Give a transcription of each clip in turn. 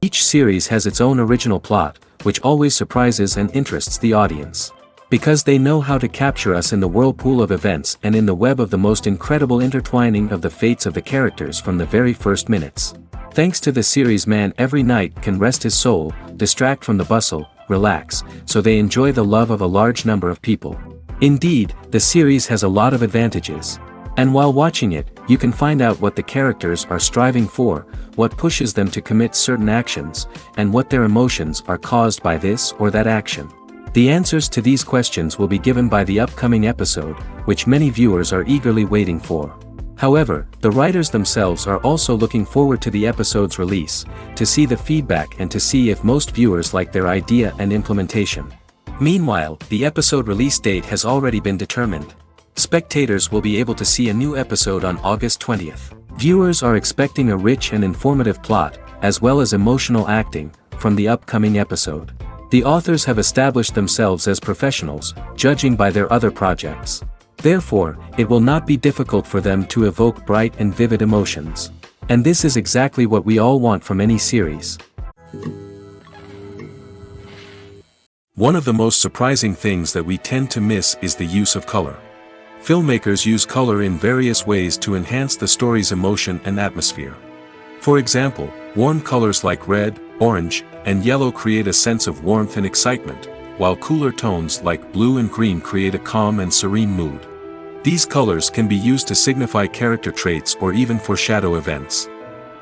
Each series has its own original plot, which always surprises and interests the audience. Because they know how to capture us in the whirlpool of events and in the web of the most incredible intertwining of the fates of the characters from the very first minutes. Thanks to the series, man every night can rest his soul, distract from the bustle, relax, so they enjoy the love of a large number of people. Indeed, the series has a lot of advantages. And while watching it, you can find out what the characters are striving for, what pushes them to commit certain actions, and what their emotions are caused by this or that action. The answers to these questions will be given by the upcoming episode, which many viewers are eagerly waiting for. However, the writers themselves are also looking forward to the episode's release, to see the feedback and to see if most viewers like their idea and implementation. Meanwhile, the episode release date has already been determined. Spectators will be able to see a new episode on August 20th. Viewers are expecting a rich and informative plot, as well as emotional acting, from the upcoming episode. The authors have established themselves as professionals, judging by their other projects. Therefore, it will not be difficult for them to evoke bright and vivid emotions. And this is exactly what we all want from any series. One of the most surprising things that we tend to miss is the use of color. Filmmakers use color in various ways to enhance the story's emotion and atmosphere. For example, warm colors like red, orange, and yellow create a sense of warmth and excitement, while cooler tones like blue and green create a calm and serene mood. These colors can be used to signify character traits or even foreshadow events.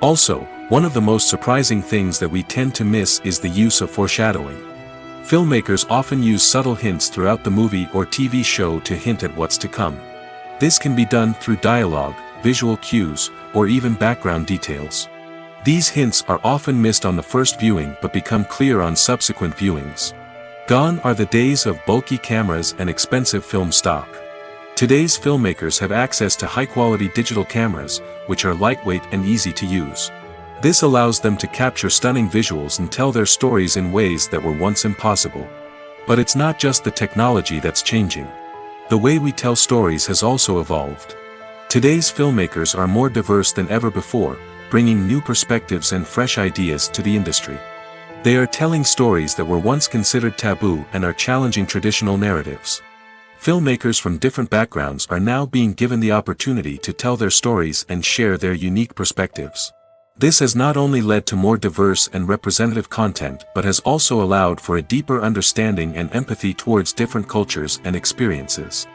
Also, one of the most surprising things that we tend to miss is the use of foreshadowing. Filmmakers often use subtle hints throughout the movie or TV show to hint at what's to come. This can be done through dialogue, visual cues, or even background details. These hints are often missed on the first viewing but become clear on subsequent viewings. Gone are the days of bulky cameras and expensive film stock. Today's filmmakers have access to high-quality digital cameras, which are lightweight and easy to use. This allows them to capture stunning visuals and tell their stories in ways that were once impossible. But it's not just the technology that's changing. The way we tell stories has also evolved. Today's filmmakers are more diverse than ever before, bringing new perspectives and fresh ideas to the industry. They are telling stories that were once considered taboo and are challenging traditional narratives. Filmmakers from different backgrounds are now being given the opportunity to tell their stories and share their unique perspectives. This has not only led to more diverse and representative content but has also allowed for a deeper understanding and empathy towards different cultures and experiences.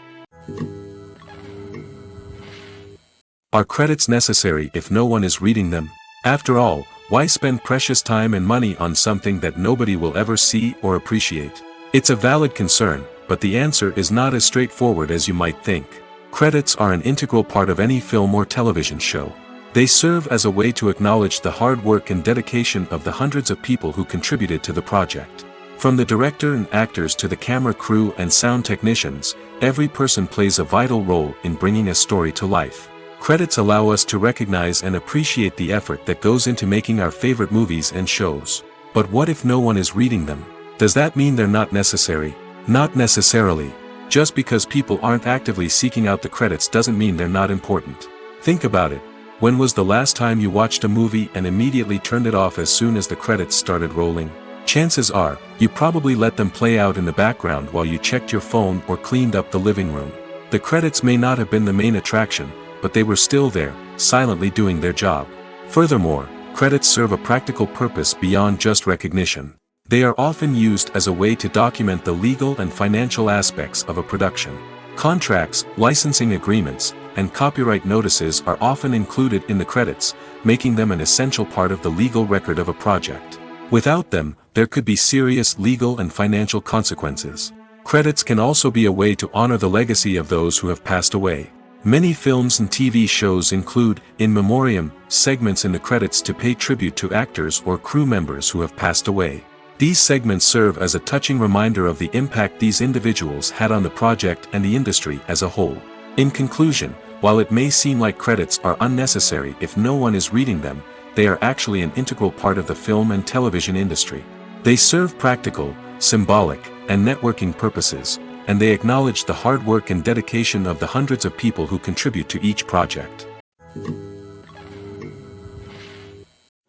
Are credits necessary if no one is reading them? After all, why spend precious time and money on something that nobody will ever see or appreciate? It's a valid concern, but the answer is not as straightforward as you might think. Credits are an integral part of any film or television show. They serve as a way to acknowledge the hard work and dedication of the hundreds of people who contributed to the project. From the director and actors to the camera crew and sound technicians, every person plays a vital role in bringing a story to life. Credits allow us to recognize and appreciate the effort that goes into making our favorite movies and shows. But what if no one is reading them? Does that mean they're not necessary? Not necessarily. Just because people aren't actively seeking out the credits doesn't mean they're not important. Think about it. When was the last time you watched a movie and immediately turned it off as soon as the credits started rolling? Chances are, you probably let them play out in the background while you checked your phone or cleaned up the living room. The credits may not have been the main attraction, but they were still there, silently doing their job. Furthermore, credits serve a practical purpose beyond just recognition. They are often used as a way to document the legal and financial aspects of a production. Contracts, licensing agreements, and copyright notices are often included in the credits, making them an essential part of the legal record of a project. Without them, there could be serious legal and financial consequences. Credits can also be a way to honor the legacy of those who have passed away. Many films and TV shows include, in memoriam, segments in the credits to pay tribute to actors or crew members who have passed away. These segments serve as a touching reminder of the impact these individuals had on the project and the industry as a whole. In conclusion, while it may seem like credits are unnecessary if no one is reading them, they are actually an integral part of the film and television industry. They serve practical, symbolic, and networking purposes, and they acknowledge the hard work and dedication of the hundreds of people who contribute to each project.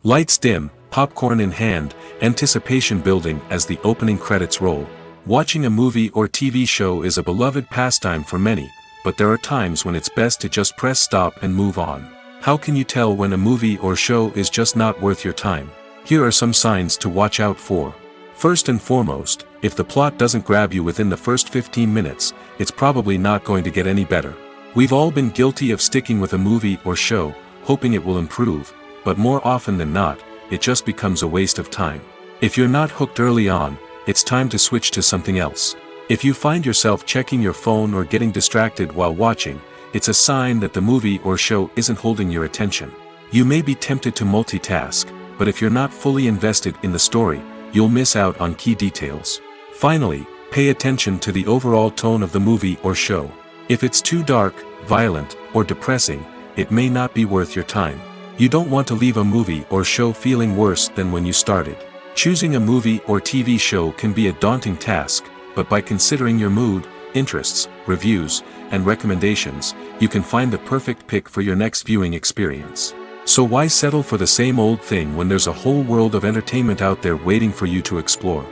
Lights dim, popcorn in hand, anticipation building as the opening credits roll. Watching a movie or TV show is a beloved pastime for many, but there are times when it's best to just press stop and move on. How can you tell when a movie or show is just not worth your time? Here are some signs to watch out for. First and foremost, if the plot doesn't grab you within the first 15 minutes, it's probably not going to get any better. We've all been guilty of sticking with a movie or show, hoping it will improve, but more often than not, it just becomes a waste of time. If you're not hooked early on, it's time to switch to something else. If you find yourself checking your phone or getting distracted while watching, it's a sign that the movie or show isn't holding your attention. You may be tempted to multitask, but if you're not fully invested in the story, you'll miss out on key details. Finally, pay attention to the overall tone of the movie or show. If it's too dark, violent, or depressing, it may not be worth your time. You don't want to leave a movie or show feeling worse than when you started. Choosing a movie or TV show can be a daunting task, but by considering your mood, interests, reviews, and recommendations, you can find the perfect pick for your next viewing experience. So why settle for the same old thing when there's a whole world of entertainment out there waiting for you to explore?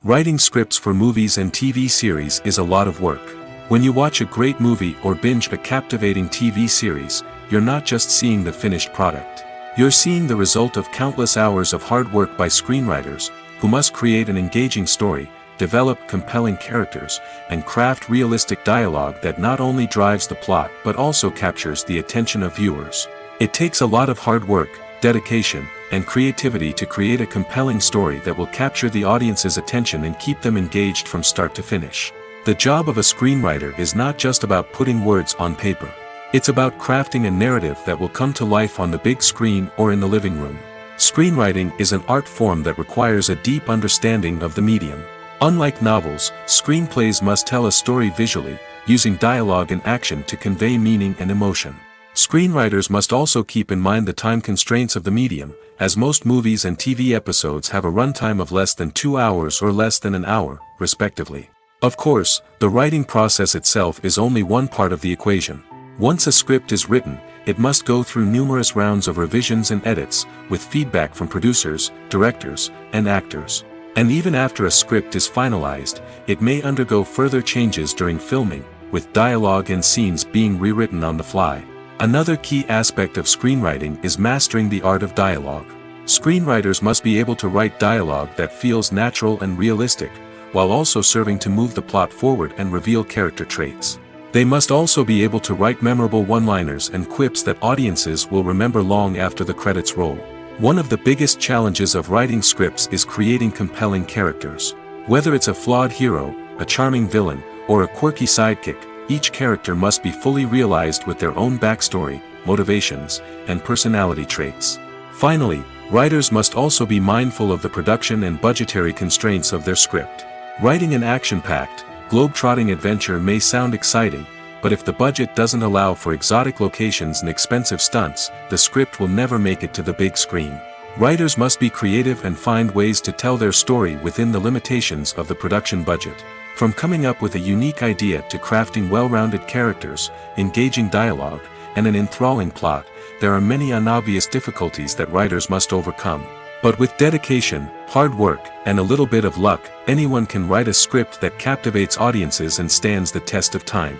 Writing scripts for movies and TV series is a lot of work. When you watch a great movie or binge a captivating TV series, you're not just seeing the finished product. You're seeing the result of countless hours of hard work by screenwriters, who must create an engaging story, develop compelling characters, and craft realistic dialogue that not only drives the plot but also captures the attention of viewers. It takes a lot of hard work, dedication, and creativity to create a compelling story that will capture the audience's attention and keep them engaged from start to finish. The job of a screenwriter is not just about putting words on paper. It's about crafting a narrative that will come to life on the big screen or in the living room. Screenwriting is an art form that requires a deep understanding of the medium. Unlike novels, screenplays must tell a story visually, using dialogue and action to convey meaning and emotion. Screenwriters must also keep in mind the time constraints of the medium, as most movies and TV episodes have a runtime of less than 2 hours or less than an hour, respectively. Of course, the writing process itself is only one part of the equation. Once a script is written, it must go through numerous rounds of revisions and edits, with feedback from producers, directors, and actors. And even after a script is finalized, it may undergo further changes during filming, with dialogue and scenes being rewritten on the fly. Another key aspect of screenwriting is mastering the art of dialogue. Screenwriters must be able to write dialogue that feels natural and realistic, while also serving to move the plot forward and reveal character traits. They must also be able to write memorable one-liners and quips that audiences will remember long after the credits roll. One of the biggest challenges of writing scripts is creating compelling characters. Whether it's a flawed hero, a charming villain, or a quirky sidekick, each character must be fully realized with their own backstory, motivations, and personality traits. Finally, writers must also be mindful of the production and budgetary constraints of their script. Writing an action-packed, globe-trotting adventure may sound exciting, but if the budget doesn't allow for exotic locations and expensive stunts, the script will never make it to the big screen. Writers must be creative and find ways to tell their story within the limitations of the production budget. From coming up with a unique idea to crafting well-rounded characters, engaging dialogue, and an enthralling plot, there are many unobvious difficulties that writers must overcome. But with dedication, hard work, and a little bit of luck, anyone can write a script that captivates audiences and stands the test of time.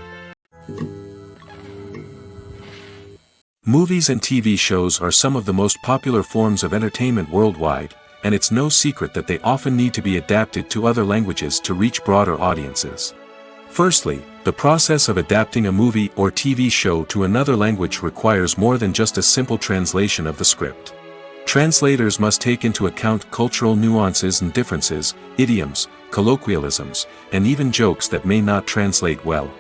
Movies and TV shows are some of the most popular forms of entertainment worldwide, and it's no secret that they often need to be adapted to other languages to reach broader audiences. Firstly, the process of adapting a movie or TV show to another language requires more than just a simple translation of the script. Translators must take into account cultural nuances and differences, idioms, colloquialisms, and even jokes that may not translate well.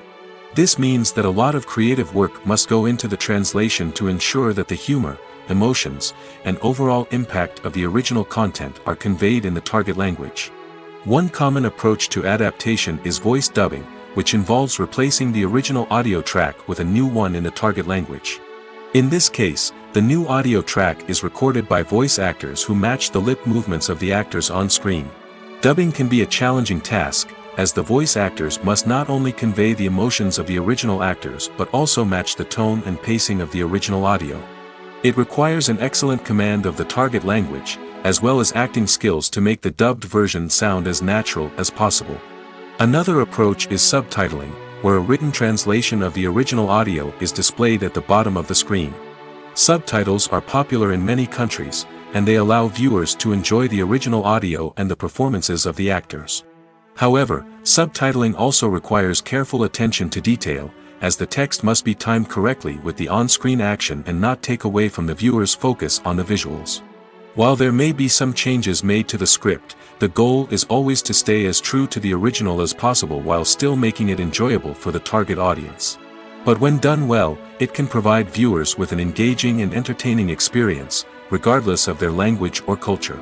This means that a lot of creative work must go into the translation to ensure that the humor, emotions, and overall impact of the original content are conveyed in the target language. One common approach to adaptation is voice dubbing, which involves replacing the original audio track with a new one in the target language. In this case, the new audio track is recorded by voice actors who match the lip movements of the actors on screen. Dubbing can be a challenging task, as the voice actors must not only convey the emotions of the original actors but also match the tone and pacing of the original audio. It requires an excellent command of the target language, as well as acting skills to make the dubbed version sound as natural as possible. Another approach is subtitling, where a written translation of the original audio is displayed at the bottom of the screen. Subtitles are popular in many countries, and they allow viewers to enjoy the original audio and the performances of the actors. However, subtitling also requires careful attention to detail, as the text must be timed correctly with the on-screen action and not take away from the viewer's focus on the visuals. While there may be some changes made to the script, the goal is always to stay as true to the original as possible while still making it enjoyable for the target audience. But when done well, it can provide viewers with an engaging and entertaining experience, regardless of their language or culture.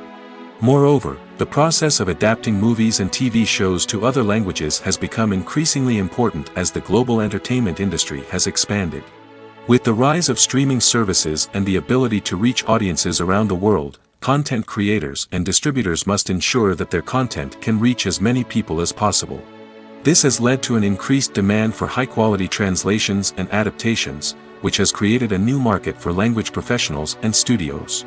Moreover, the process of adapting movies and TV shows to other languages has become increasingly important as the global entertainment industry has expanded. With the rise of streaming services and the ability to reach audiences around the world, content creators and distributors must ensure that their content can reach as many people as possible. This has led to an increased demand for high-quality translations and adaptations, which has created a new market for language professionals and studios.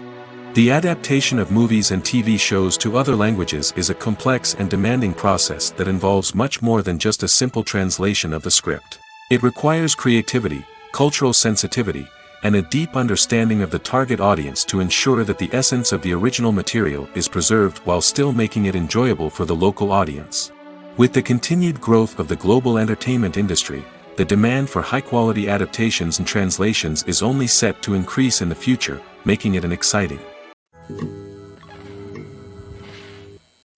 The adaptation of movies and TV shows to other languages is a complex and demanding process that involves much more than just a simple translation of the script. It requires creativity, cultural sensitivity, and a deep understanding of the target audience to ensure that the essence of the original material is preserved while still making it enjoyable for the local audience. With the continued growth of the global entertainment industry, the demand for high-quality adaptations and translations is only set to increase in the future, making it an exciting.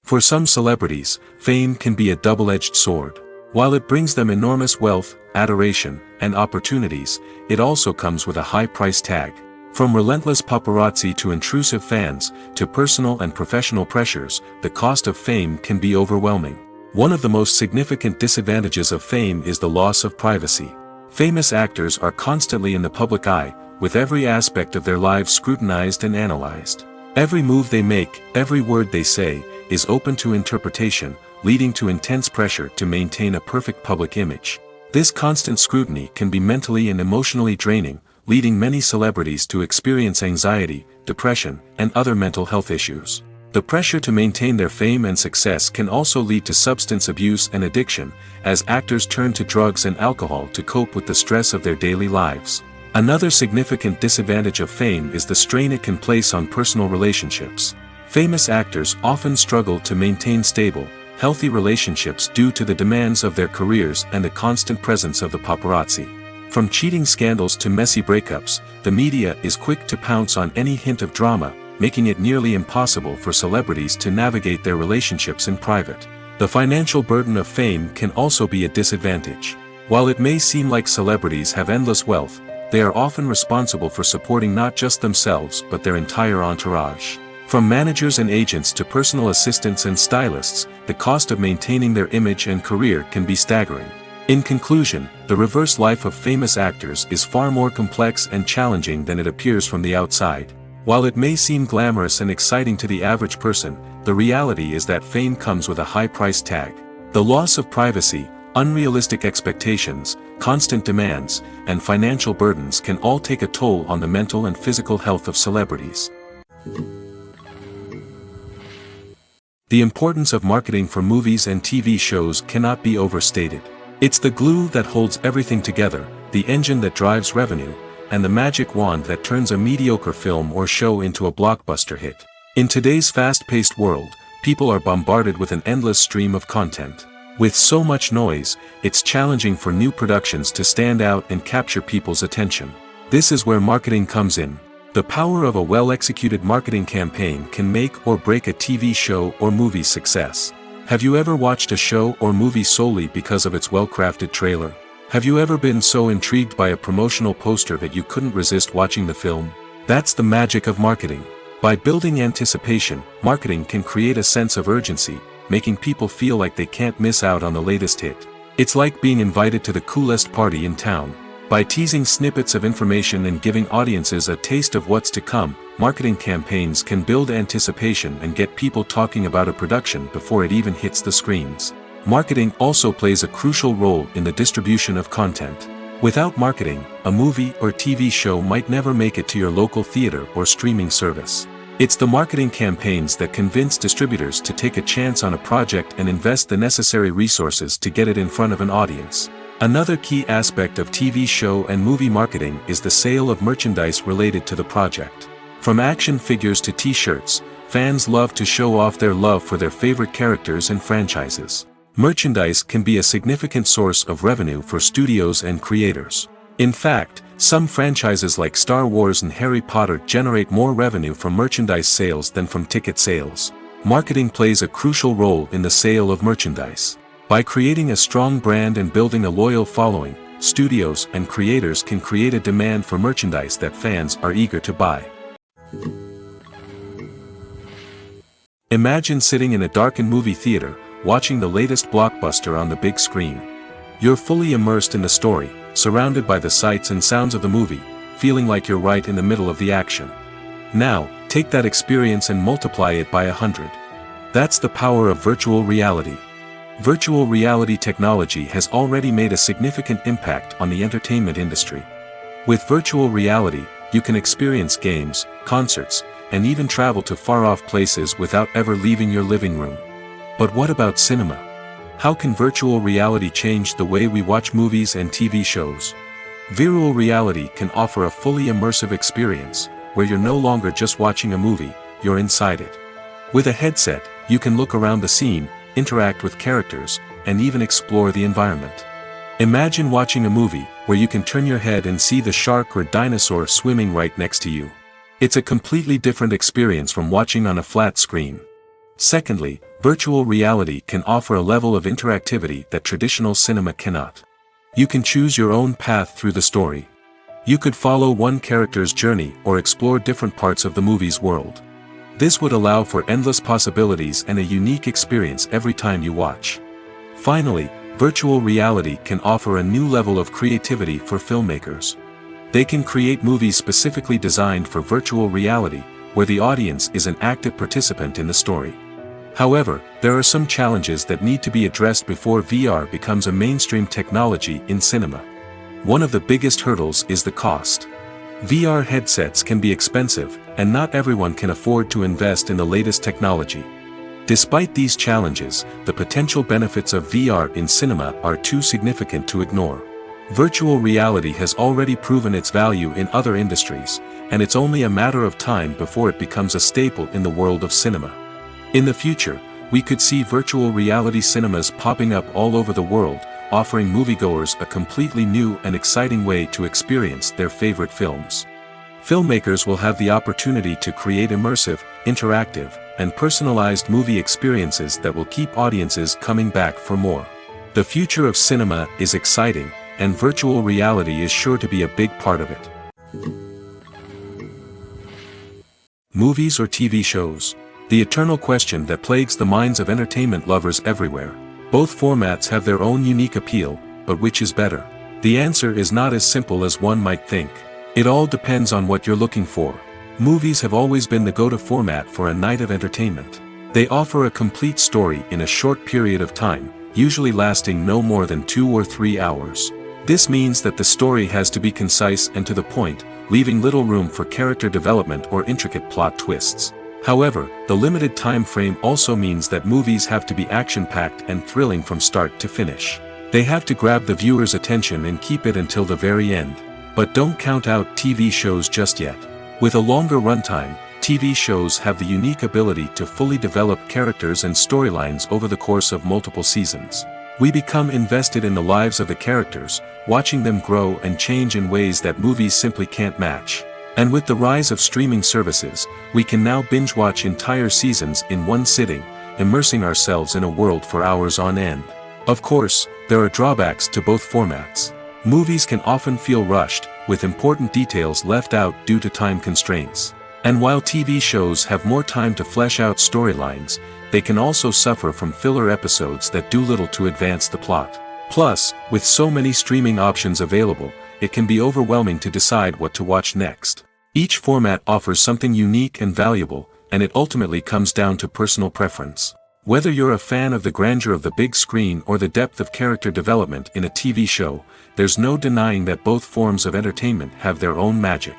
For some celebrities, fame can be a double-edged sword. While it brings them enormous wealth, adoration, and opportunities, it also comes with a high price tag. From relentless paparazzi to intrusive fans, to personal and professional pressures, the cost of fame can be overwhelming. One of the most significant disadvantages of fame is the loss of privacy. Famous actors are constantly in the public eye, with every aspect of their lives scrutinized and analyzed. Every move they make, every word they say, is open to interpretation, leading to intense pressure to maintain a perfect public image. This constant scrutiny can be mentally and emotionally draining, leading many celebrities to experience anxiety, depression, and other mental health issues. The pressure to maintain their fame and success can also lead to substance abuse and addiction, as actors turn to drugs and alcohol to cope with the stress of their daily lives. Another significant disadvantage of fame is the strain it can place on personal relationships. Famous actors often struggle to maintain stable, healthy relationships due to the demands of their careers and the constant presence of the paparazzi. From cheating scandals to messy breakups, the media is quick to pounce on any hint of drama, making it nearly impossible for celebrities to navigate their relationships in private. The financial burden of fame can also be a disadvantage. While it may seem like celebrities have endless wealth, they are often responsible for supporting not just themselves but their entire entourage. From managers and agents to personal assistants and stylists, the cost of maintaining their image and career can be staggering. In conclusion, the reverse life of famous actors is far more complex and challenging than it appears from the outside. While it may seem glamorous and exciting to the average person, the reality is that fame comes with a high price tag. The loss of privacy, unrealistic expectations, constant demands, and financial burdens can all take a toll on the mental and physical health of celebrities. The importance of marketing for movies and TV shows cannot be overstated. It's the glue that holds everything together, the engine that drives revenue, and the magic wand that turns a mediocre film or show into a blockbuster hit. In today's fast-paced world, people are bombarded with an endless stream of content. With so much noise, it's challenging for new productions to stand out and capture people's attention. This is where marketing comes in. The power of a well-executed marketing campaign can make or break a TV show or movie's success. Have you ever watched a show or movie solely because of its well-crafted trailer? Have you ever been so intrigued by a promotional poster that you couldn't resist watching the film? That's the magic of marketing. By building anticipation, marketing can create a sense of urgency, making people feel like they can't miss out on the latest hit. It's like being invited to the coolest party in town. By teasing snippets of information and giving audiences a taste of what's to come, marketing campaigns can build anticipation and get people talking about a production before it even hits the screens. Marketing also plays a crucial role in the distribution of content. Without marketing, a movie or TV show might never make it to your local theater or streaming service. It's the marketing campaigns that convince distributors to take a chance on a project and invest the necessary resources to get it in front of an audience. Another key aspect of TV show and movie marketing is the sale of merchandise related to the project. From action figures to t-shirts, fans love to show off their love for their favorite characters and franchises. Merchandise can be a significant source of revenue for studios and creators. In fact, some franchises like Star Wars and Harry Potter generate more revenue from merchandise sales than from ticket sales. Marketing plays a crucial role in the sale of merchandise. By creating a strong brand and building a loyal following, studios and creators can create a demand for merchandise that fans are eager to buy. Imagine sitting in a darkened movie theater, watching the latest blockbuster on the big screen. You're fully immersed in the story, surrounded by the sights and sounds of the movie, feeling like you're right in the middle of the action. Now, take that experience and multiply it by 100. That's the power of virtual reality. Virtual reality technology has already made a significant impact on the entertainment industry. With virtual reality, you can experience games, concerts, and even travel to far-off places without ever leaving your living room. But what about cinema? How can virtual reality change the way we watch movies and TV shows? Virtual reality can offer a fully immersive experience, where you're no longer just watching a movie, you're inside it. With a headset, you can look around the scene, interact with characters, and even explore the environment. Imagine watching a movie, where you can turn your head and see the shark or dinosaur swimming right next to you. It's a completely different experience from watching on a flat screen. Secondly, virtual reality can offer a level of interactivity that traditional cinema cannot. You can choose your own path through the story. You could follow one character's journey or explore different parts of the movie's world. This would allow for endless possibilities and a unique experience every time you watch. Finally, virtual reality can offer a new level of creativity for filmmakers. They can create movies specifically designed for virtual reality, where the audience is an active participant in the story. However, there are some challenges that need to be addressed before VR becomes a mainstream technology in cinema. One of the biggest hurdles is the cost. VR headsets can be expensive, and not everyone can afford to invest in the latest technology. Despite these challenges, the potential benefits of VR in cinema are too significant to ignore. Virtual reality has already proven its value in other industries, and it's only a matter of time before it becomes a staple in the world of cinema. In the future, we could see virtual reality cinemas popping up all over the world, offering moviegoers a completely new and exciting way to experience their favorite films. Filmmakers will have the opportunity to create immersive, interactive, and personalized movie experiences that will keep audiences coming back for more. The future of cinema is exciting, and virtual reality is sure to be a big part of it. Movies or TV shows? The eternal question that plagues the minds of entertainment lovers everywhere. Both formats have their own unique appeal, but which is better? The answer is not as simple as one might think. It all depends on what you're looking for. Movies have always been the go-to format for a night of entertainment. They offer a complete story in a short period of time, usually lasting no more than 2 or 3 hours. This means that the story has to be concise and to the point, leaving little room for character development or intricate plot twists. However, the limited time frame also means that movies have to be action-packed and thrilling from start to finish. They have to grab the viewer's attention and keep it until the very end. But don't count out TV shows just yet. With a longer runtime, TV shows have the unique ability to fully develop characters and storylines over the course of multiple seasons. We become invested in the lives of the characters, watching them grow and change in ways that movies simply can't match. And with the rise of streaming services, we can now binge-watch entire seasons in one sitting, immersing ourselves in a world for hours on end. Of course, there are drawbacks to both formats. Movies can often feel rushed, with important details left out due to time constraints. And while TV shows have more time to flesh out storylines, they can also suffer from filler episodes that do little to advance the plot. Plus, with so many streaming options available, it can be overwhelming to decide what to watch next. Each format offers something unique and valuable, and it ultimately comes down to personal preference. Whether you're a fan of the grandeur of the big screen or the depth of character development in a TV show, there's no denying that both forms of entertainment have their own magic.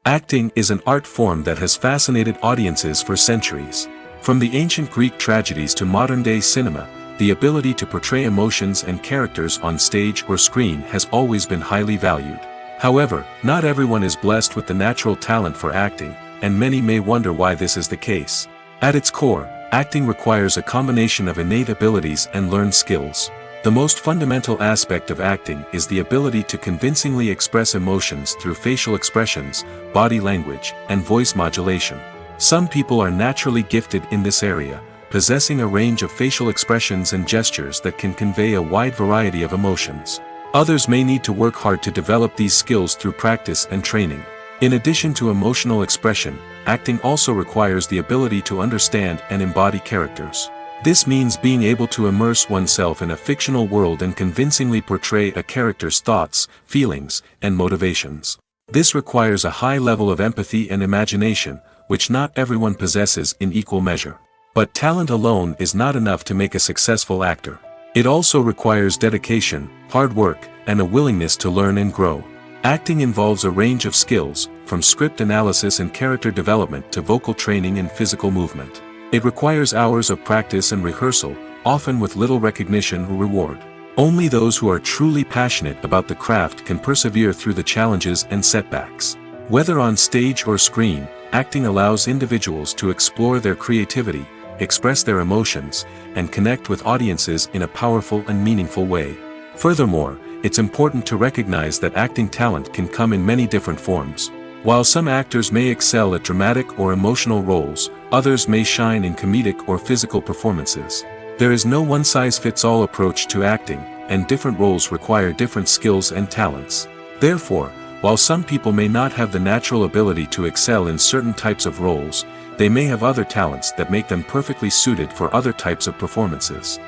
Acting is an art form that has fascinated audiences for centuries. From the ancient Greek tragedies to modern-day cinema, the ability to portray emotions and characters on stage or screen has always been highly valued. However, not everyone is blessed with the natural talent for acting, and many may wonder why this is the case. At its core, acting requires a combination of innate abilities and learned skills. The most fundamental aspect of acting is the ability to convincingly express emotions through facial expressions, body language, and voice modulation. Some people are naturally gifted in this area, possessing a range of facial expressions and gestures that can convey a wide variety of emotions. Others may need to work hard to develop these skills through practice and training. In addition to emotional expression, acting also requires the ability to understand and embody characters. This means being able to immerse oneself in a fictional world and convincingly portray a character's thoughts, feelings, and motivations. This requires a high level of empathy and imagination, which not everyone possesses in equal measure. But talent alone is not enough to make a successful actor. It also requires dedication, hard work, and a willingness to learn and grow. Acting involves a range of skills, from script analysis and character development to vocal training and physical movement. It requires hours of practice and rehearsal, often with little recognition or reward. Only those who are truly passionate about the craft can persevere through the challenges and setbacks. Whether on stage or screen, acting allows individuals to explore their creativity, express their emotions, and connect with audiences in a powerful and meaningful way. Furthermore, it's important to recognize that acting talent can come in many different forms. While some actors may excel at dramatic or emotional roles, others may shine in comedic or physical performances. There is no one-size-fits-all approach to acting, and different roles require different skills and talents. Therefore, while some people may not have the natural ability to excel in certain types of roles, they may have other talents that make them perfectly suited for other types of performances.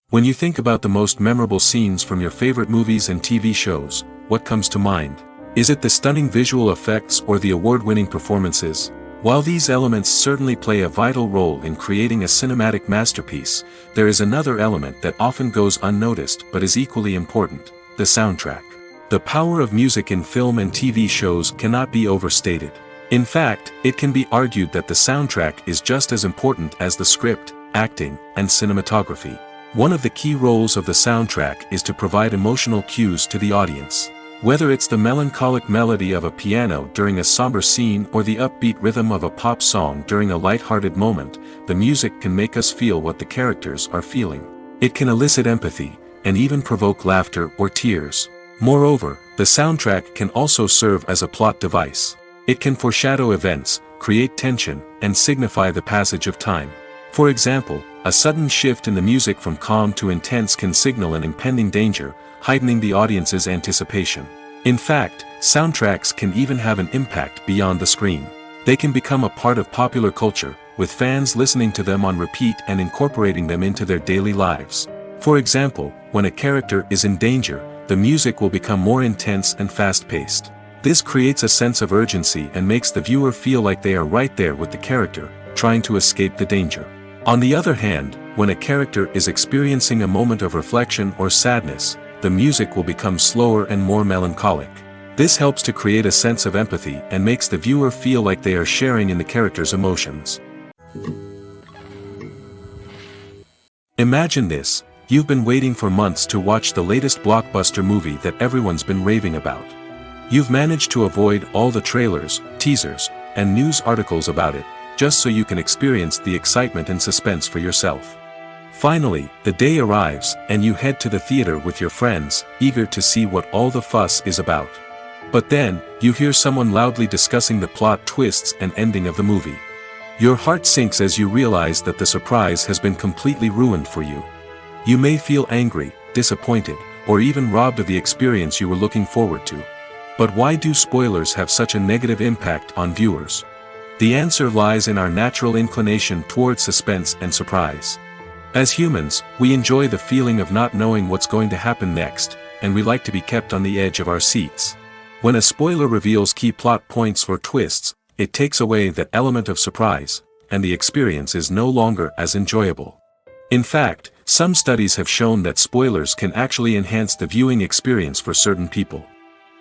When you think about the most memorable scenes from your favorite movies and TV shows, what comes to mind? Is it the stunning visual effects or the award-winning performances? While these elements certainly play a vital role in creating a cinematic masterpiece, there is another element that often goes unnoticed but is equally important: the soundtrack. The power of music in film and TV shows cannot be overstated. In fact, it can be argued that the soundtrack is just as important as the script, acting, and cinematography. One of the key roles of the soundtrack is to provide emotional cues to the audience. Whether it's the melancholic melody of a piano during a somber scene or the upbeat rhythm of a pop song during a light-hearted moment, the music can make us feel what the characters are feeling. It can elicit empathy, and even provoke laughter or tears. Moreover, the soundtrack can also serve as a plot device. It can foreshadow events, create tension, and signify the passage of time. For example, a sudden shift in the music from calm to intense can signal an impending danger, heightening the audience's anticipation. In fact, soundtracks can even have an impact beyond the screen. They can become a part of popular culture, with fans listening to them on repeat and incorporating them into their daily lives. For example, when a character is in danger, the music will become more intense and fast-paced. This creates a sense of urgency and makes the viewer feel like they are right there with the character, trying to escape the danger. On the other hand, when a character is experiencing a moment of reflection or sadness, the music will become slower and more melancholic. This helps to create a sense of empathy and makes the viewer feel like they are sharing in the character's emotions. Imagine this: you've been waiting for months to watch the latest blockbuster movie that everyone's been raving about. You've managed to avoid all the trailers, teasers, and news articles about it, just so you can experience the excitement and suspense for yourself. Finally, the day arrives, and you head to the theater with your friends, eager to see what all the fuss is about. But then, you hear someone loudly discussing the plot twists and ending of the movie. Your heart sinks as you realize that the surprise has been completely ruined for you. You may feel angry, disappointed, or even robbed of the experience you were looking forward to. But why do spoilers have such a negative impact on viewers? The answer lies in our natural inclination toward suspense and surprise. As humans, we enjoy the feeling of not knowing what's going to happen next, and we like to be kept on the edge of our seats. When a spoiler reveals key plot points or twists, it takes away that element of surprise, and the experience is no longer as enjoyable. In fact, some studies have shown that spoilers can actually enhance the viewing experience for certain people.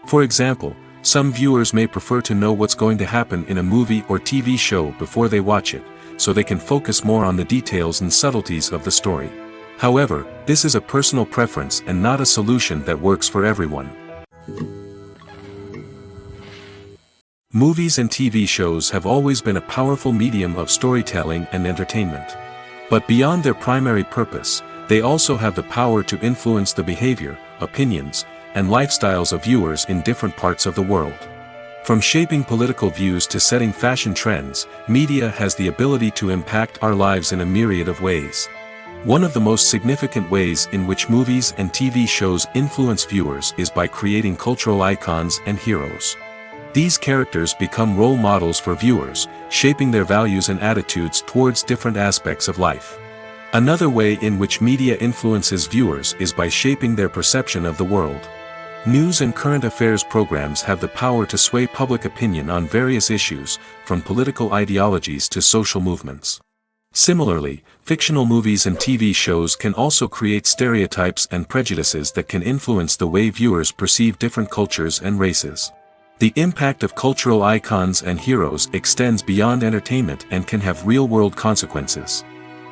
For example, some viewers may prefer to know what's going to happen in a movie or TV show before they watch it, so they can focus more on the details and subtleties of the story. However, this is a personal preference and not a solution that works for everyone. Movies and TV shows have always been a powerful medium of storytelling and entertainment. But beyond their primary purpose, they also have the power to influence the behavior, opinions, and lifestyles of viewers in different parts of the world. From shaping political views to setting fashion trends, media has the ability to impact our lives in a myriad of ways. One of the most significant ways in which movies and TV shows influence viewers is by creating cultural icons and heroes. These characters become role models for viewers, shaping their values and attitudes towards different aspects of life. Another way in which media influences viewers is by shaping their perception of the world. News and current affairs programs have the power to sway public opinion on various issues, from political ideologies to social movements. Similarly, fictional movies and TV shows can also create stereotypes and prejudices that can influence the way viewers perceive different cultures and races. The impact of cultural icons and heroes extends beyond entertainment and can have real-world consequences.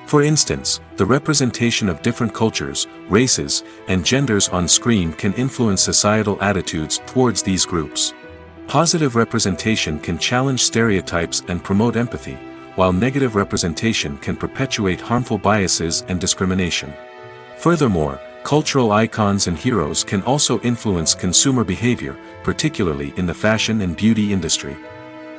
For instance, the representation of different cultures, races, and genders on screen can influence societal attitudes towards these groups. Positive representation can challenge stereotypes and promote empathy, while negative representation can perpetuate harmful biases and discrimination. Furthermore, cultural icons and heroes can also influence consumer behavior, particularly in the fashion and beauty industry.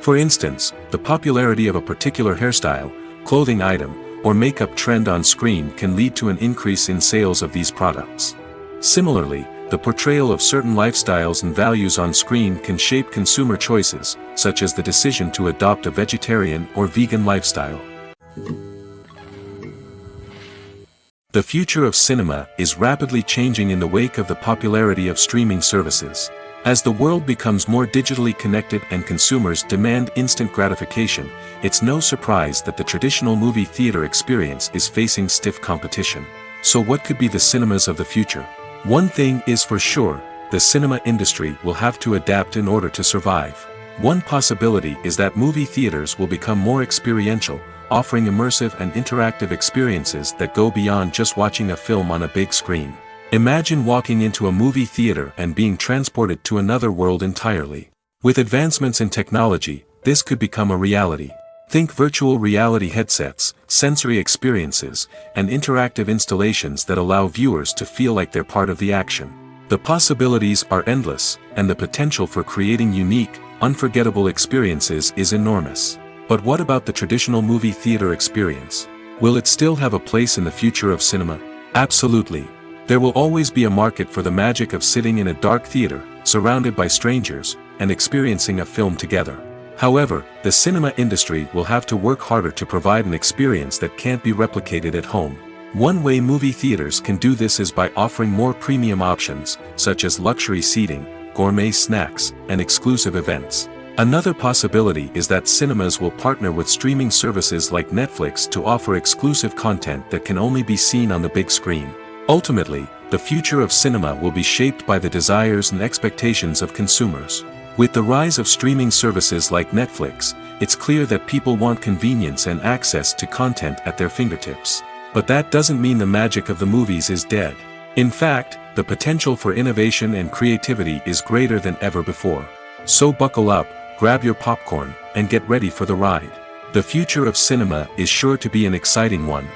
For instance, the popularity of a particular hairstyle, clothing item, or makeup trend on screen can lead to an increase in sales of these products. Similarly, the portrayal of certain lifestyles and values on screen can shape consumer choices, such as the decision to adopt a vegetarian or vegan lifestyle. The future of cinema is rapidly changing in the wake of the popularity of streaming services. As the world becomes more digitally connected and consumers demand instant gratification, it's no surprise that the traditional movie theater experience is facing stiff competition. So what could be the cinemas of the future? One thing is for sure, the cinema industry will have to adapt in order to survive. One possibility is that movie theaters will become more experiential, offering immersive and interactive experiences that go beyond just watching a film on a big screen. Imagine walking into a movie theater and being transported to another world entirely. With advancements in technology, this could become a reality. Think virtual reality headsets, sensory experiences, and interactive installations that allow viewers to feel like they're part of the action. The possibilities are endless, and the potential for creating unique, unforgettable experiences is enormous. But what about the traditional movie theater experience? Will it still have a place in the future of cinema? Absolutely. There will always be a market for the magic of sitting in a dark theater, surrounded by strangers, and experiencing a film together. However, the cinema industry will have to work harder to provide an experience that can't be replicated at home. One way movie theaters can do this is by offering more premium options, such as luxury seating, gourmet snacks, and exclusive events. Another possibility is that cinemas will partner with streaming services like Netflix to offer exclusive content that can only be seen on the big screen. Ultimately, the future of cinema will be shaped by the desires and expectations of consumers. With the rise of streaming services like Netflix, it's clear that people want convenience and access to content at their fingertips. But that doesn't mean the magic of the movies is dead. In fact, the potential for innovation and creativity is greater than ever before. So buckle up, grab your popcorn, and get ready for the ride. The future of cinema is sure to be an exciting one.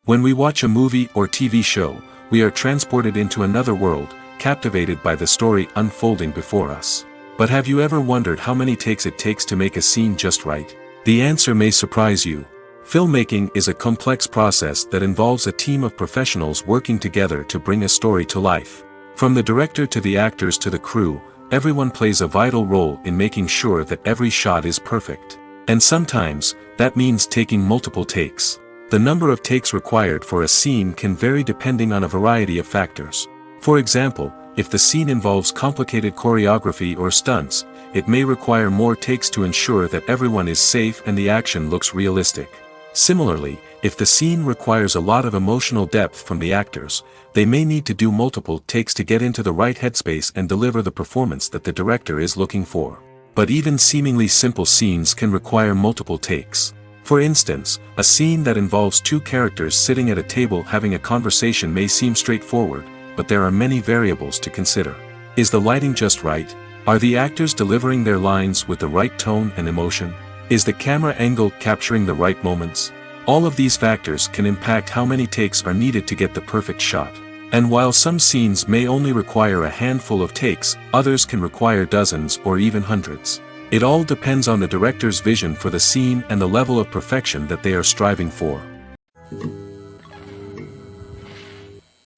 When we watch a movie or TV show, we are transported into another world, captivated by the story unfolding before us. But have you ever wondered how many takes it takes to make a scene just right? The answer may surprise you. Filmmaking is a complex process that involves a team of professionals working together to bring a story to life. From the director to the actors to the crew, everyone plays a vital role in making sure that every shot is perfect. And sometimes, that means taking multiple takes. The number of takes required for a scene can vary depending on a variety of factors. For example, if the scene involves complicated choreography or stunts, it may require more takes to ensure that everyone is safe and the action looks realistic. Similarly, if the scene requires a lot of emotional depth from the actors, they may need to do multiple takes to get into the right headspace and deliver the performance that the director is looking for. But even seemingly simple scenes can require multiple takes. For instance, a scene that involves two characters sitting at a table having a conversation may seem straightforward, but there are many variables to consider. Is the lighting just right? Are the actors delivering their lines with the right tone and emotion? Is the camera angle capturing the right moments? All of these factors can impact how many takes are needed to get the perfect shot. And while some scenes may only require a handful of takes, others can require dozens or even hundreds. It all depends on the director's vision for the scene and the level of perfection that they are striving for.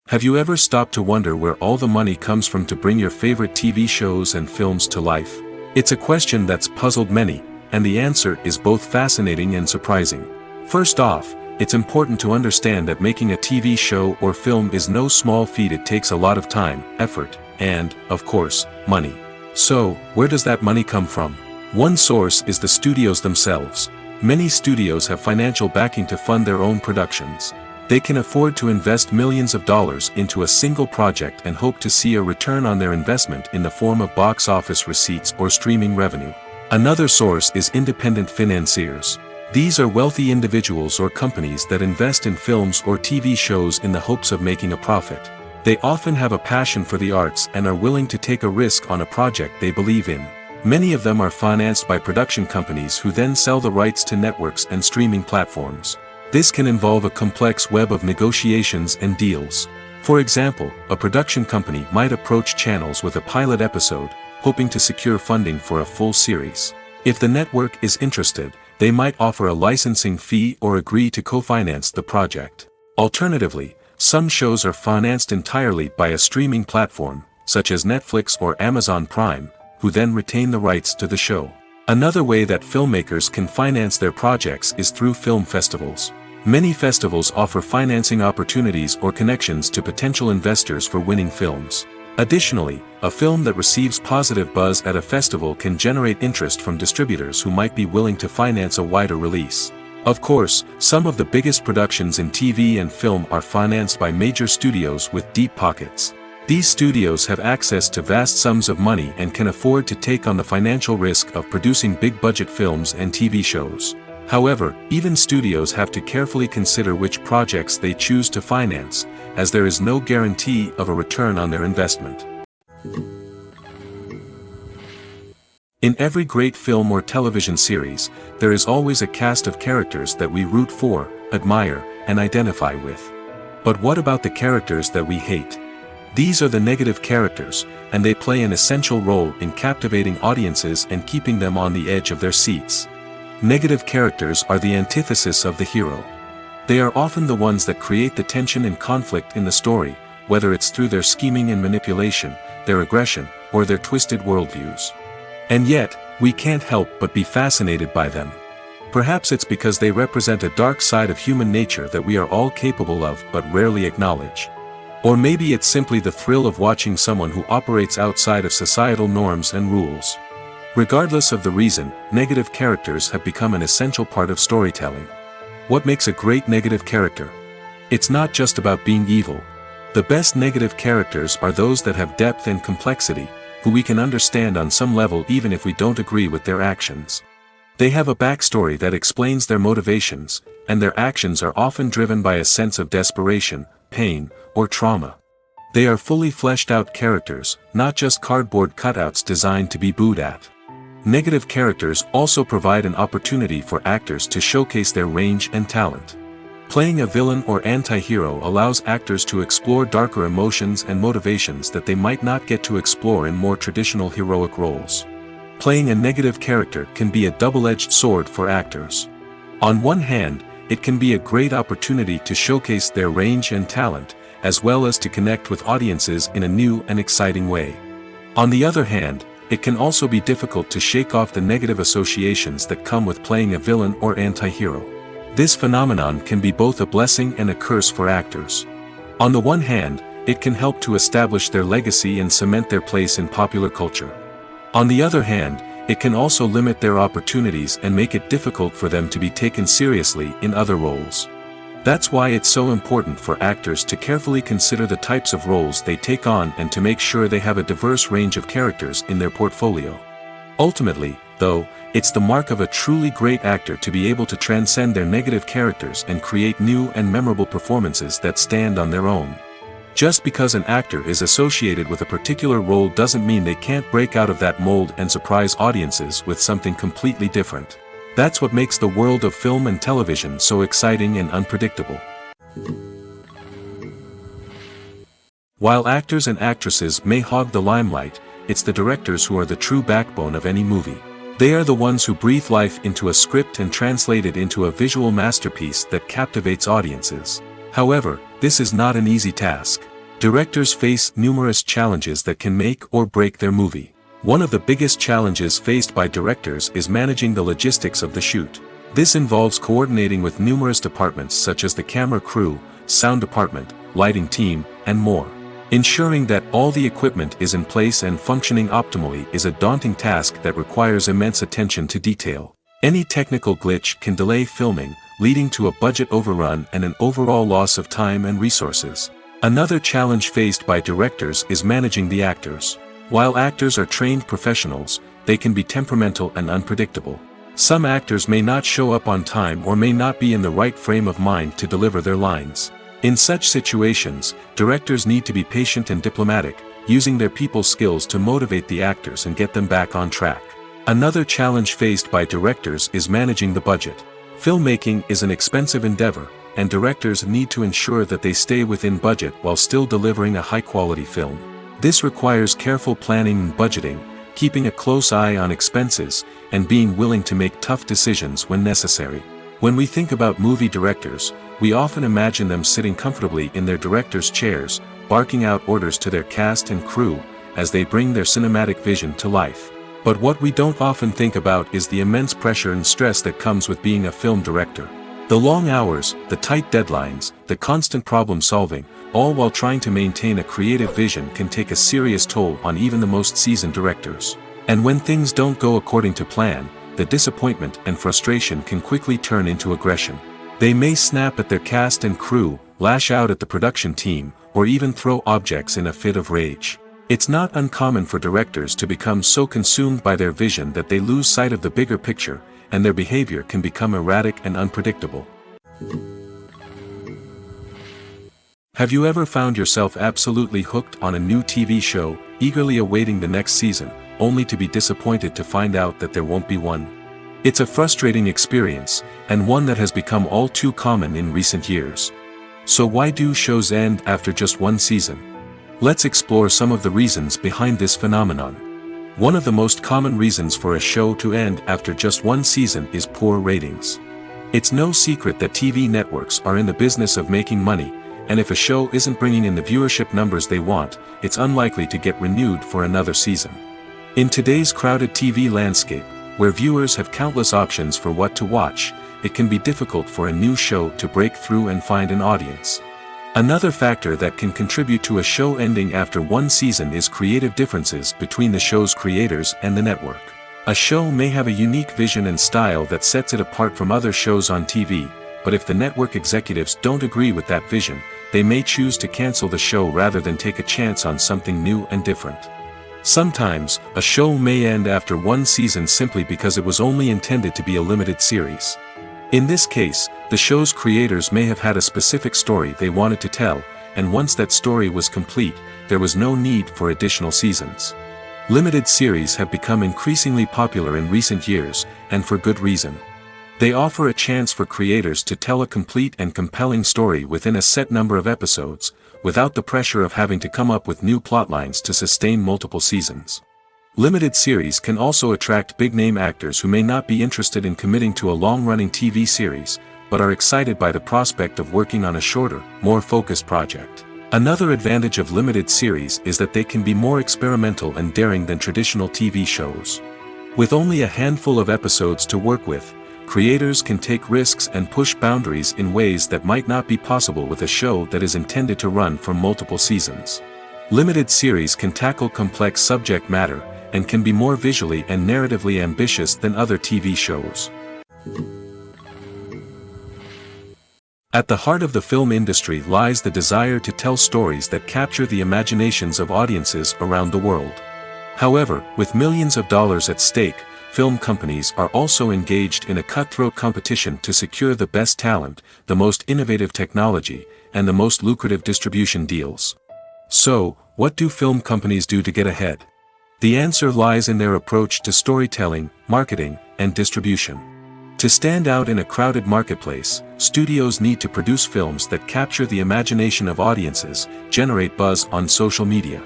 Have you ever stopped to wonder where all the money comes from to bring your favorite TV shows and films to life? It's a question that's puzzled many, and the answer is both fascinating and surprising. First off, it's important to understand that making a TV show or film is no small feat. It takes a lot of time, effort, and, of course, money. So, where does that money come from? One source is the studios themselves. Many studios have financial backing to fund their own productions. They can afford to invest millions of dollars into a single project and hope to see a return on their investment in the form of box office receipts or streaming revenue. Another source is independent financiers. These are wealthy individuals or companies that invest in films or TV shows in the hopes of making a profit. They often have a passion for the arts and are willing to take a risk on a project they believe in. Many of them are financed by production companies who then sell the rights to networks and streaming platforms. This can involve a complex web of negotiations and deals. For example, a production company might approach channels with a pilot episode, hoping to secure funding for a full series. If the network is interested, they might offer a licensing fee or agree to co-finance the project. Alternatively, some shows are financed entirely by a streaming platform, such as Netflix or Amazon Prime, who then retain the rights to the show. Another way that filmmakers can finance their projects is through film festivals. Many festivals offer financing opportunities or connections to potential investors for winning films. Additionally, a film that receives positive buzz at a festival can generate interest from distributors who might be willing to finance a wider release. Of course, some of the biggest productions in TV and film are financed by major studios with deep pockets. These studios have access to vast sums of money and can afford to take on the financial risk of producing big-budget films and TV shows. However, even studios have to carefully consider which projects they choose to finance, as there is no guarantee of a return on their investment. In every great film or television series, there is always a cast of characters that we root for, admire, and identify with. But what about the characters that we hate? These are the negative characters, and they play an essential role in captivating audiences and keeping them on the edge of their seats. Negative characters are the antithesis of the hero. They are often the ones that create the tension and conflict in the story, whether it's through their scheming and manipulation, their aggression, or their twisted worldviews. And yet, we can't help but be fascinated by them. Perhaps it's because they represent a dark side of human nature that we are all capable of but rarely acknowledge. Or maybe it's simply the thrill of watching someone who operates outside of societal norms and rules. Regardless of the reason, negative characters have become an essential part of storytelling. What makes a great negative character? It's not just about being evil. The best negative characters are those that have depth and complexity, who we can understand on some level even if we don't agree with their actions. They have a backstory that explains their motivations, and their actions are often driven by a sense of desperation, pain, or trauma. They are fully fleshed out characters, not just cardboard cutouts designed to be booed at. Negative characters also provide an opportunity for actors to showcase their range and talent. Playing a villain or anti-hero allows actors to explore darker emotions and motivations that they might not get to explore in more traditional heroic roles. Playing a negative character can be a double-edged sword for actors. On one hand, it can be a great opportunity to showcase their range and talent, as well as to connect with audiences in a new and exciting way. On the other hand, it can also be difficult to shake off the negative associations that come with playing a villain or anti-hero. This phenomenon can be both a blessing and a curse for actors. On the one hand, it can help to establish their legacy and cement their place in popular culture. On the other hand, it can also limit their opportunities and make it difficult for them to be taken seriously in other roles. That's why it's so important for actors to carefully consider the types of roles they take on and to make sure they have a diverse range of characters in their portfolio. Ultimately, though, it's the mark of a truly great actor to be able to transcend their negative characters and create new and memorable performances that stand on their own. Just because an actor is associated with a particular role doesn't mean they can't break out of that mold and surprise audiences with something completely different. That's what makes the world of film and television so exciting and unpredictable. While actors and actresses may hog the limelight, it's the directors who are the true backbone of any movie. They are the ones who breathe life into a script and translate it into a visual masterpiece that captivates audiences. However, this is not an easy task. Directors face numerous challenges that can make or break their movie. One of the biggest challenges faced by directors is managing the logistics of the shoot. This involves coordinating with numerous departments such as the camera crew, sound department, lighting team, and more. Ensuring that all the equipment is in place and functioning optimally is a daunting task that requires immense attention to detail. Any technical glitch can delay filming, leading to a budget overrun and an overall loss of time and resources. Another challenge faced by directors is managing the actors. While actors are trained professionals, they can be temperamental and unpredictable. Some actors may not show up on time or may not be in the right frame of mind to deliver their lines. In such situations, directors need to be patient and diplomatic, using their people skills to motivate the actors and get them back on track. Another challenge faced by directors is managing the budget. Filmmaking is an expensive endeavor, and directors need to ensure that they stay within budget while still delivering a high-quality film. This requires careful planning and budgeting, keeping a close eye on expenses, and being willing to make tough decisions when necessary. When we think about movie directors, we often imagine them sitting comfortably in their director's chairs, barking out orders to their cast and crew, as they bring their cinematic vision to life. But what we don't often think about is the immense pressure and stress that comes with being a film director. The long hours, the tight deadlines, the constant problem solving, all while trying to maintain a creative vision can take a serious toll on even the most seasoned directors. And when things don't go according to plan, the disappointment and frustration can quickly turn into aggression. They may snap at their cast and crew, lash out at the production team, or even throw objects in a fit of rage. It's not uncommon for directors to become so consumed by their vision that they lose sight of the bigger picture, and their behavior can become erratic and unpredictable. Have you ever found yourself absolutely hooked on a new TV show, eagerly awaiting the next season, only to be disappointed to find out that there won't be one? It's a frustrating experience, and one that has become all too common in recent years. So why do shows end after just one season? Let's explore some of the reasons behind this phenomenon. One of the most common reasons for a show to end after just one season is poor ratings. It's no secret that TV networks are in the business of making money, and if a show isn't bringing in the viewership numbers they want, it's unlikely to get renewed for another season. In today's crowded TV landscape, where viewers have countless options for what to watch, it can be difficult for a new show to break through and find an audience. Another factor that can contribute to a show ending after one season is creative differences between the show's creators and the network. A show may have a unique vision and style that sets it apart from other shows on TV, but if the network executives don't agree with that vision, they may choose to cancel the show rather than take a chance on something new and different. Sometimes, a show may end after one season simply because it was only intended to be a limited series. In this case, the show's creators may have had a specific story they wanted to tell, and once that story was complete, there was no need for additional seasons. Limited series have become increasingly popular in recent years, and for good reason. They offer a chance for creators to tell a complete and compelling story within a set number of episodes, without the pressure of having to come up with new plotlines to sustain multiple seasons. Limited series can also attract big-name actors who may not be interested in committing to a long-running TV series, but are excited by the prospect of working on a shorter, more focused project. Another advantage of limited series is that they can be more experimental and daring than traditional TV shows. With only a handful of episodes to work with, creators can take risks and push boundaries in ways that might not be possible with a show that is intended to run for multiple seasons. Limited series can tackle complex subject matter, and can be more visually and narratively ambitious than other TV shows. At the heart of the film industry lies the desire to tell stories that capture the imaginations of audiences around the world. However, with millions of dollars at stake, film companies are also engaged in a cutthroat competition to secure the best talent, the most innovative technology, and the most lucrative distribution deals. So, what do film companies do to get ahead? The answer lies in their approach to storytelling, marketing, and distribution. To stand out in a crowded marketplace, studios need to produce films that capture the imagination of audiences, generate buzz on social media.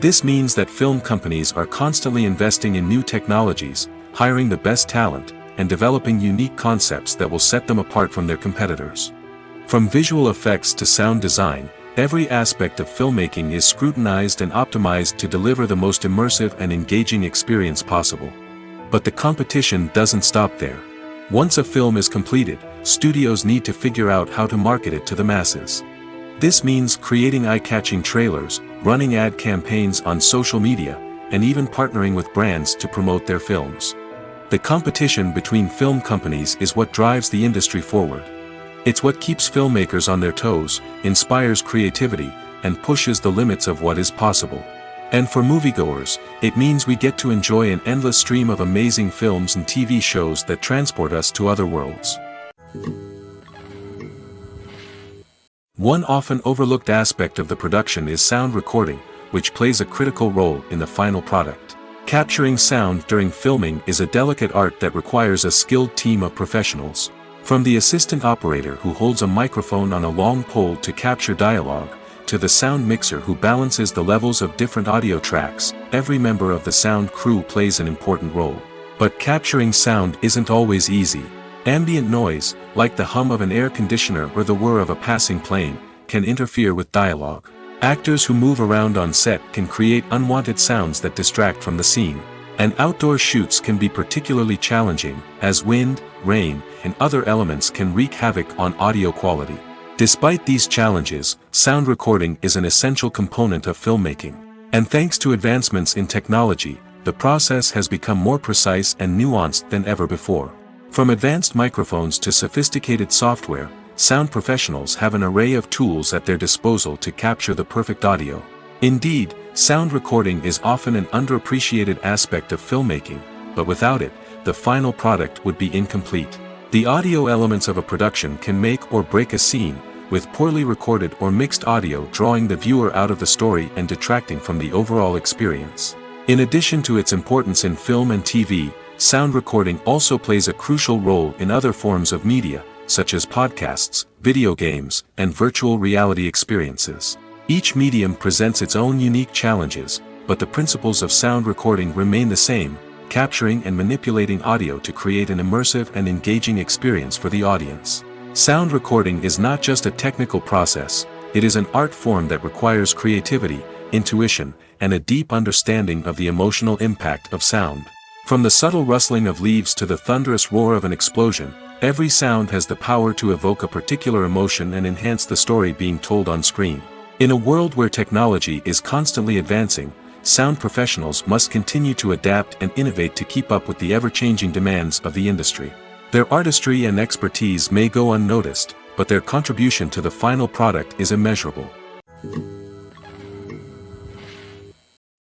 This means that film companies are constantly investing in new technologies, hiring the best talent, and developing unique concepts that will set them apart from their competitors. From visual effects to sound design, every aspect of filmmaking is scrutinized and optimized to deliver the most immersive and engaging experience possible. But the competition doesn't stop there. Once a film is completed, studios need to figure out how to market it to the masses. This means creating eye-catching trailers, running ad campaigns on social media, and even partnering with brands to promote their films. The competition between film companies is what drives the industry forward. It's what keeps filmmakers on their toes, inspires creativity, and pushes the limits of what is possible. And for moviegoers, it means we get to enjoy an endless stream of amazing films and TV shows that transport us to other worlds. One often overlooked aspect of the production is sound recording, which plays a critical role in the final product. Capturing sound during filming is a delicate art that requires a skilled team of professionals. From the assistant operator who holds a microphone on a long pole to capture dialogue, to the sound mixer who balances the levels of different audio tracks, every member of the sound crew plays an important role. But capturing sound isn't always easy. Ambient noise, like the hum of an air conditioner or the whir of a passing plane, can interfere with dialogue. Actors who move around on set can create unwanted sounds that distract from the scene. And outdoor shoots can be particularly challenging, as wind, rain, and other elements can wreak havoc on audio quality. Despite these challenges, sound recording is an essential component of filmmaking. And thanks to advancements in technology, the process has become more precise and nuanced than ever before. From advanced microphones to sophisticated software, sound professionals have an array of tools at their disposal to capture the perfect audio. Indeed, sound recording is often an underappreciated aspect of filmmaking, but without it, the final product would be incomplete. The audio elements of a production can make or break a scene, with poorly recorded or mixed audio drawing the viewer out of the story and detracting from the overall experience. In addition to its importance in film and TV, sound recording also plays a crucial role in other forms of media, such as podcasts, video games, and virtual reality experiences. Each medium presents its own unique challenges, but the principles of sound recording remain the same, capturing and manipulating audio to create an immersive and engaging experience for the audience. Sound recording is not just a technical process, it is an art form that requires creativity, intuition, and a deep understanding of the emotional impact of sound. From the subtle rustling of leaves to the thunderous roar of an explosion, every sound has the power to evoke a particular emotion and enhance the story being told on screen. In a world where technology is constantly advancing, sound professionals must continue to adapt and innovate to keep up with the ever-changing demands of the industry. Their artistry and expertise may go unnoticed, but their contribution to the final product is immeasurable.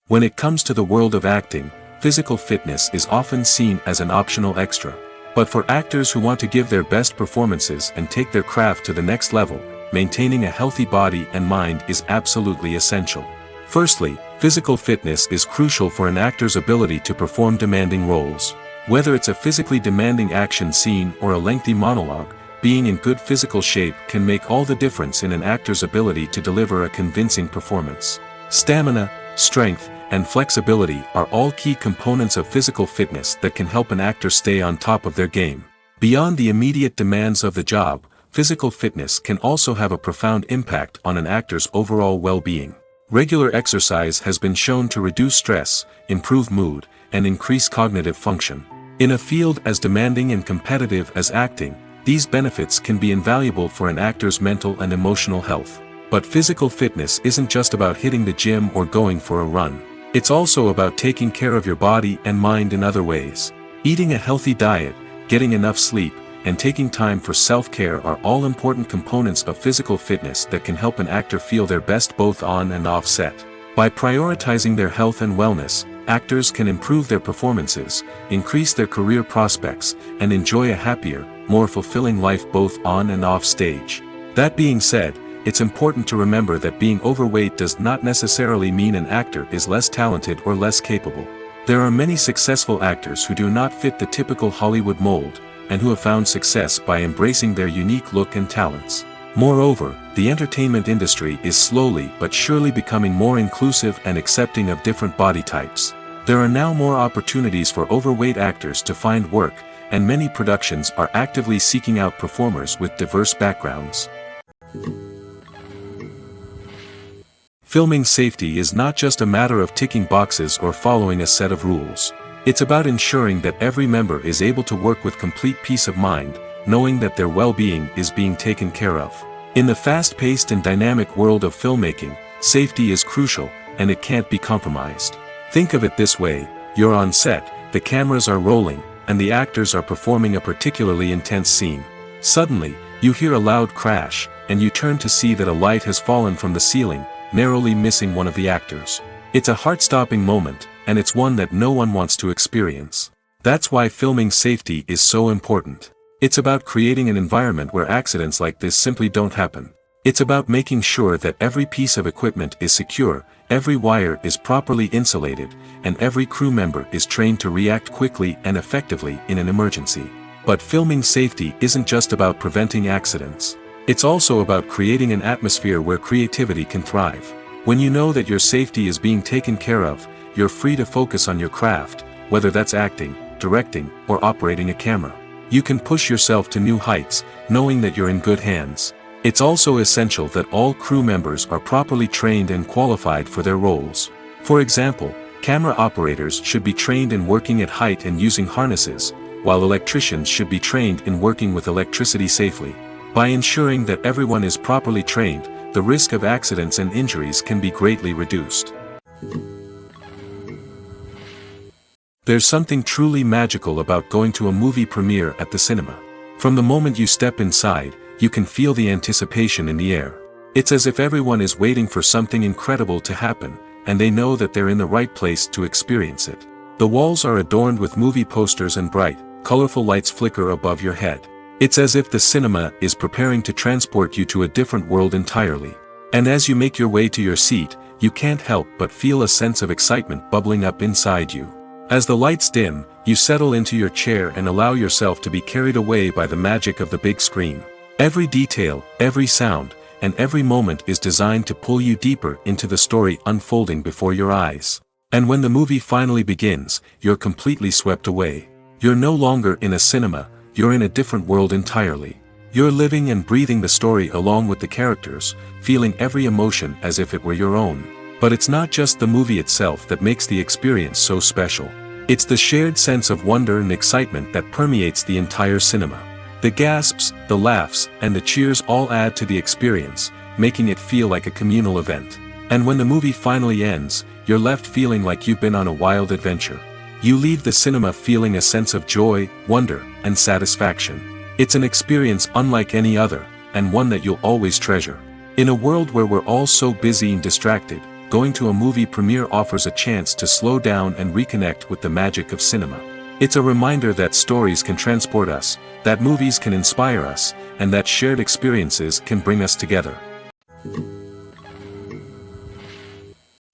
When it comes to the world of acting, physical fitness is often seen as an optional extra. But for actors who want to give their best performances and take their craft to the next level, maintaining a healthy body and mind is absolutely essential. Firstly, physical fitness is crucial for an actor's ability to perform demanding roles. Whether it's a physically demanding action scene or a lengthy monologue, being in good physical shape can make all the difference in an actor's ability to deliver a convincing performance. Stamina, strength, and flexibility are all key components of physical fitness that can help an actor stay on top of their game. Beyond the immediate demands of the job, physical fitness can also have a profound impact on an actor's overall well-being. Regular exercise has been shown to reduce stress, improve mood, and increase cognitive function. In a field as demanding and competitive as acting, these benefits can be invaluable for an actor's mental and emotional health. But physical fitness isn't just about hitting the gym or going for a run. It's also about taking care of your body and mind in other ways. Eating a healthy diet, getting enough sleep, and taking time for self-care are all important components of physical fitness that can help an actor feel their best both on and off set. By prioritizing their health and wellness, actors can improve their performances, increase their career prospects, and enjoy a happier, more fulfilling life both on and off stage. That being said, it's important to remember that being overweight does not necessarily mean an actor is less talented or less capable. There are many successful actors who do not fit the typical Hollywood mold, and who have found success by embracing their unique look and talents. Moreover, the entertainment industry is slowly but surely becoming more inclusive and accepting of different body types. There are now more opportunities for overweight actors to find work, and many productions are actively seeking out performers with diverse backgrounds. Filming safety is not just a matter of ticking boxes or following a set of rules. It's about ensuring that every member is able to work with complete peace of mind, knowing that their well-being is being taken care of. In the fast-paced and dynamic world of filmmaking, safety is crucial, and it can't be compromised. Think of it this way: you're on set, the cameras are rolling, and the actors are performing a particularly intense scene. Suddenly, you hear a loud crash, and you turn to see that a light has fallen from the ceiling, narrowly missing one of the actors. It's a heart-stopping moment, and it's one that no one wants to experience. That's why filming safety is so important. It's about creating an environment where accidents like this simply don't happen. It's about making sure that every piece of equipment is secure, every wire is properly insulated, and every crew member is trained to react quickly and effectively in an emergency. But filming safety isn't just about preventing accidents. It's also about creating an atmosphere where creativity can thrive. When you know that your safety is being taken care of, you're free to focus on your craft, whether that's acting, directing, or operating a camera. You can push yourself to new heights, knowing that you're in good hands. It's also essential that all crew members are properly trained and qualified for their roles. For example, camera operators should be trained in working at height and using harnesses, while electricians should be trained in working with electricity safely. By ensuring that everyone is properly trained, the risk of accidents and injuries can be greatly reduced. There's something truly magical about going to a movie premiere at the cinema. From the moment you step inside, you can feel the anticipation in the air. It's as if everyone is waiting for something incredible to happen, and they know that they're in the right place to experience it. The walls are adorned with movie posters and bright, colorful lights flicker above your head. It's as if the cinema is preparing to transport you to a different world entirely. And as you make your way to your seat, you can't help but feel a sense of excitement bubbling up inside you. As the lights dim, you settle into your chair and allow yourself to be carried away by the magic of the big screen. Every detail, every sound, and every moment is designed to pull you deeper into the story unfolding before your eyes. And when the movie finally begins, you're completely swept away. You're no longer in a cinema, you're in a different world entirely. You're living and breathing the story along with the characters, feeling every emotion as if it were your own. But it's not just the movie itself that makes the experience so special. It's the shared sense of wonder and excitement that permeates the entire cinema. The gasps, the laughs, and the cheers all add to the experience, making it feel like a communal event. And when the movie finally ends, you're left feeling like you've been on a wild adventure. You leave the cinema feeling a sense of joy, wonder, and satisfaction. It's an experience unlike any other, and one that you'll always treasure. In a world where we're all so busy and distracted, going to a movie premiere offers a chance to slow down and reconnect with the magic of cinema. It's a reminder that stories can transport us, that movies can inspire us, and that shared experiences can bring us together.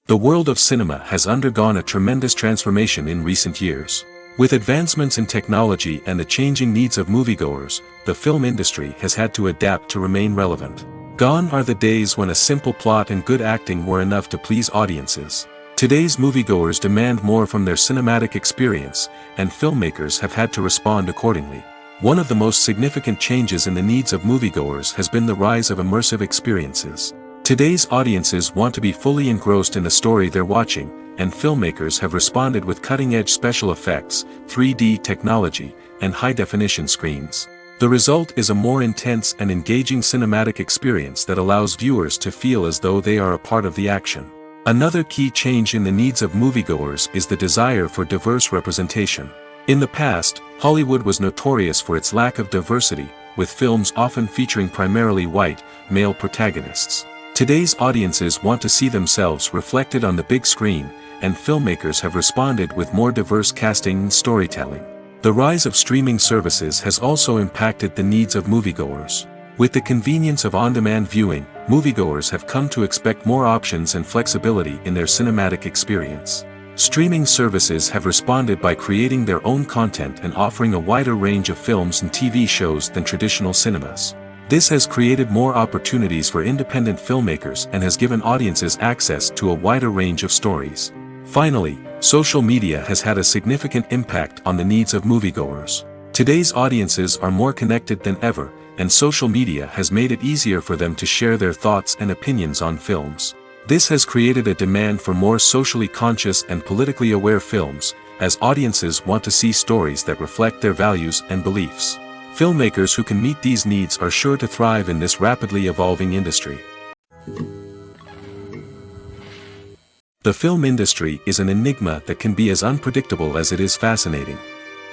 The world of cinema has undergone a tremendous transformation in recent years. With advancements in technology and the changing needs of moviegoers, the film industry has had to adapt to remain relevant. Gone are the days when a simple plot and good acting were enough to please audiences. Today's moviegoers demand more from their cinematic experience, and filmmakers have had to respond accordingly. One of the most significant changes in the needs of moviegoers has been the rise of immersive experiences. Today's audiences want to be fully engrossed in the story they're watching, and filmmakers have responded with cutting-edge special effects, 3D technology, and high-definition screens. The result is a more intense and engaging cinematic experience that allows viewers to feel as though they are a part of the action. Another key change in the needs of moviegoers is the desire for diverse representation. In the past, Hollywood was notorious for its lack of diversity, with films often featuring primarily white, male protagonists. Today's audiences want to see themselves reflected on the big screen, and filmmakers have responded with more diverse casting and storytelling. The rise of streaming services has also impacted the needs of moviegoers. With the convenience of on-demand viewing, moviegoers have come to expect more options and flexibility in their cinematic experience. Streaming services have responded by creating their own content and offering a wider range of films and TV shows than traditional cinemas. This has created more opportunities for independent filmmakers and has given audiences access to a wider range of stories. Finally, social media has had a significant impact on the needs of moviegoers. Today's audiences are more connected than ever, and social media has made it easier for them to share their thoughts and opinions on films. This has created a demand for more socially conscious and politically aware films, as audiences want to see stories that reflect their values and beliefs. Filmmakers who can meet these needs are sure to thrive in this rapidly evolving industry. The film industry is an enigma that can be as unpredictable as it is fascinating.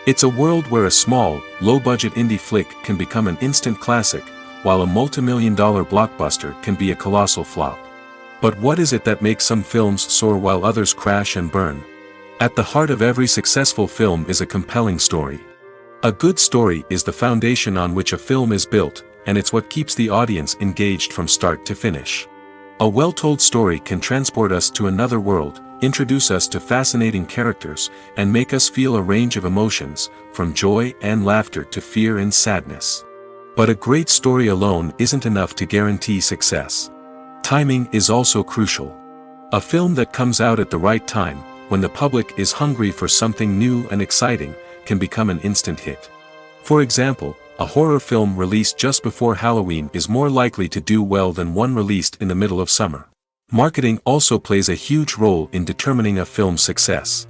It's a world where a small, low-budget indie flick can become an instant classic, while a multi-million-dollar blockbuster can be a colossal flop. But what is it that makes some films soar while others crash and burn? At the heart of every successful film is a compelling story. A good story is the foundation on which a film is built, and it's what keeps the audience engaged from start to finish. A well-told story can transport us to another world, introduce us to fascinating characters, and make us feel a range of emotions, from joy and laughter to fear and sadness. But a great story alone isn't enough to guarantee success. Timing is also crucial. A film that comes out at the right time, when the public is hungry for something new and exciting, can become an instant hit. For example, a horror film released just before Halloween is more likely to do well than one released in the middle of summer. Marketing also plays a huge role in determining a film's success.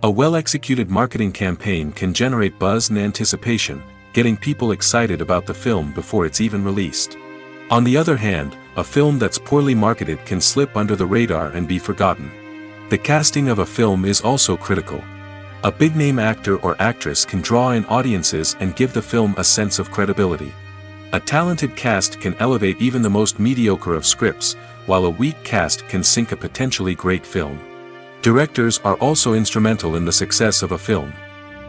A well-executed marketing campaign can generate buzz and anticipation, getting people excited about the film before it's even released. On the other hand, a film that's poorly marketed can slip under the radar and be forgotten. The casting of a film is also critical. A big-name actor or actress can draw in audiences and give the film a sense of credibility. A talented cast can elevate even the most mediocre of scripts, while a weak cast can sink a potentially great film. Directors are also instrumental in the success of a film.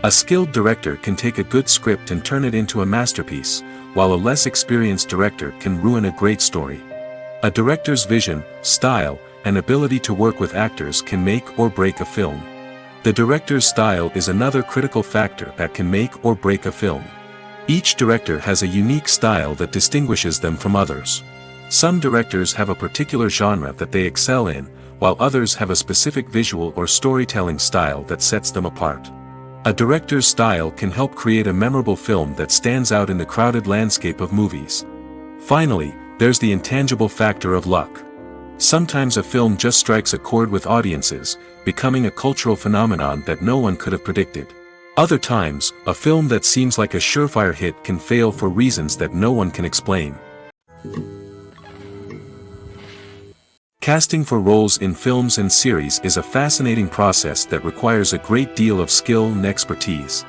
A skilled director can take a good script and turn it into a masterpiece, while a less experienced director can ruin a great story. A director's vision, style, and ability to work with actors can make or break a film. The director's style is another critical factor that can make or break a film. Each director has a unique style that distinguishes them from others. Some directors have a particular genre that they excel in, while others have a specific visual or storytelling style that sets them apart. A director's style can help create a memorable film that stands out in the crowded landscape of movies. Finally, there's the intangible factor of luck. Sometimes a film just strikes a chord with audiences, becoming a cultural phenomenon that no one could have predicted. Other times, a film that seems like a surefire hit can fail for reasons that no one can explain. Casting for roles in films and series is a fascinating process that requires a great deal of skill and expertise.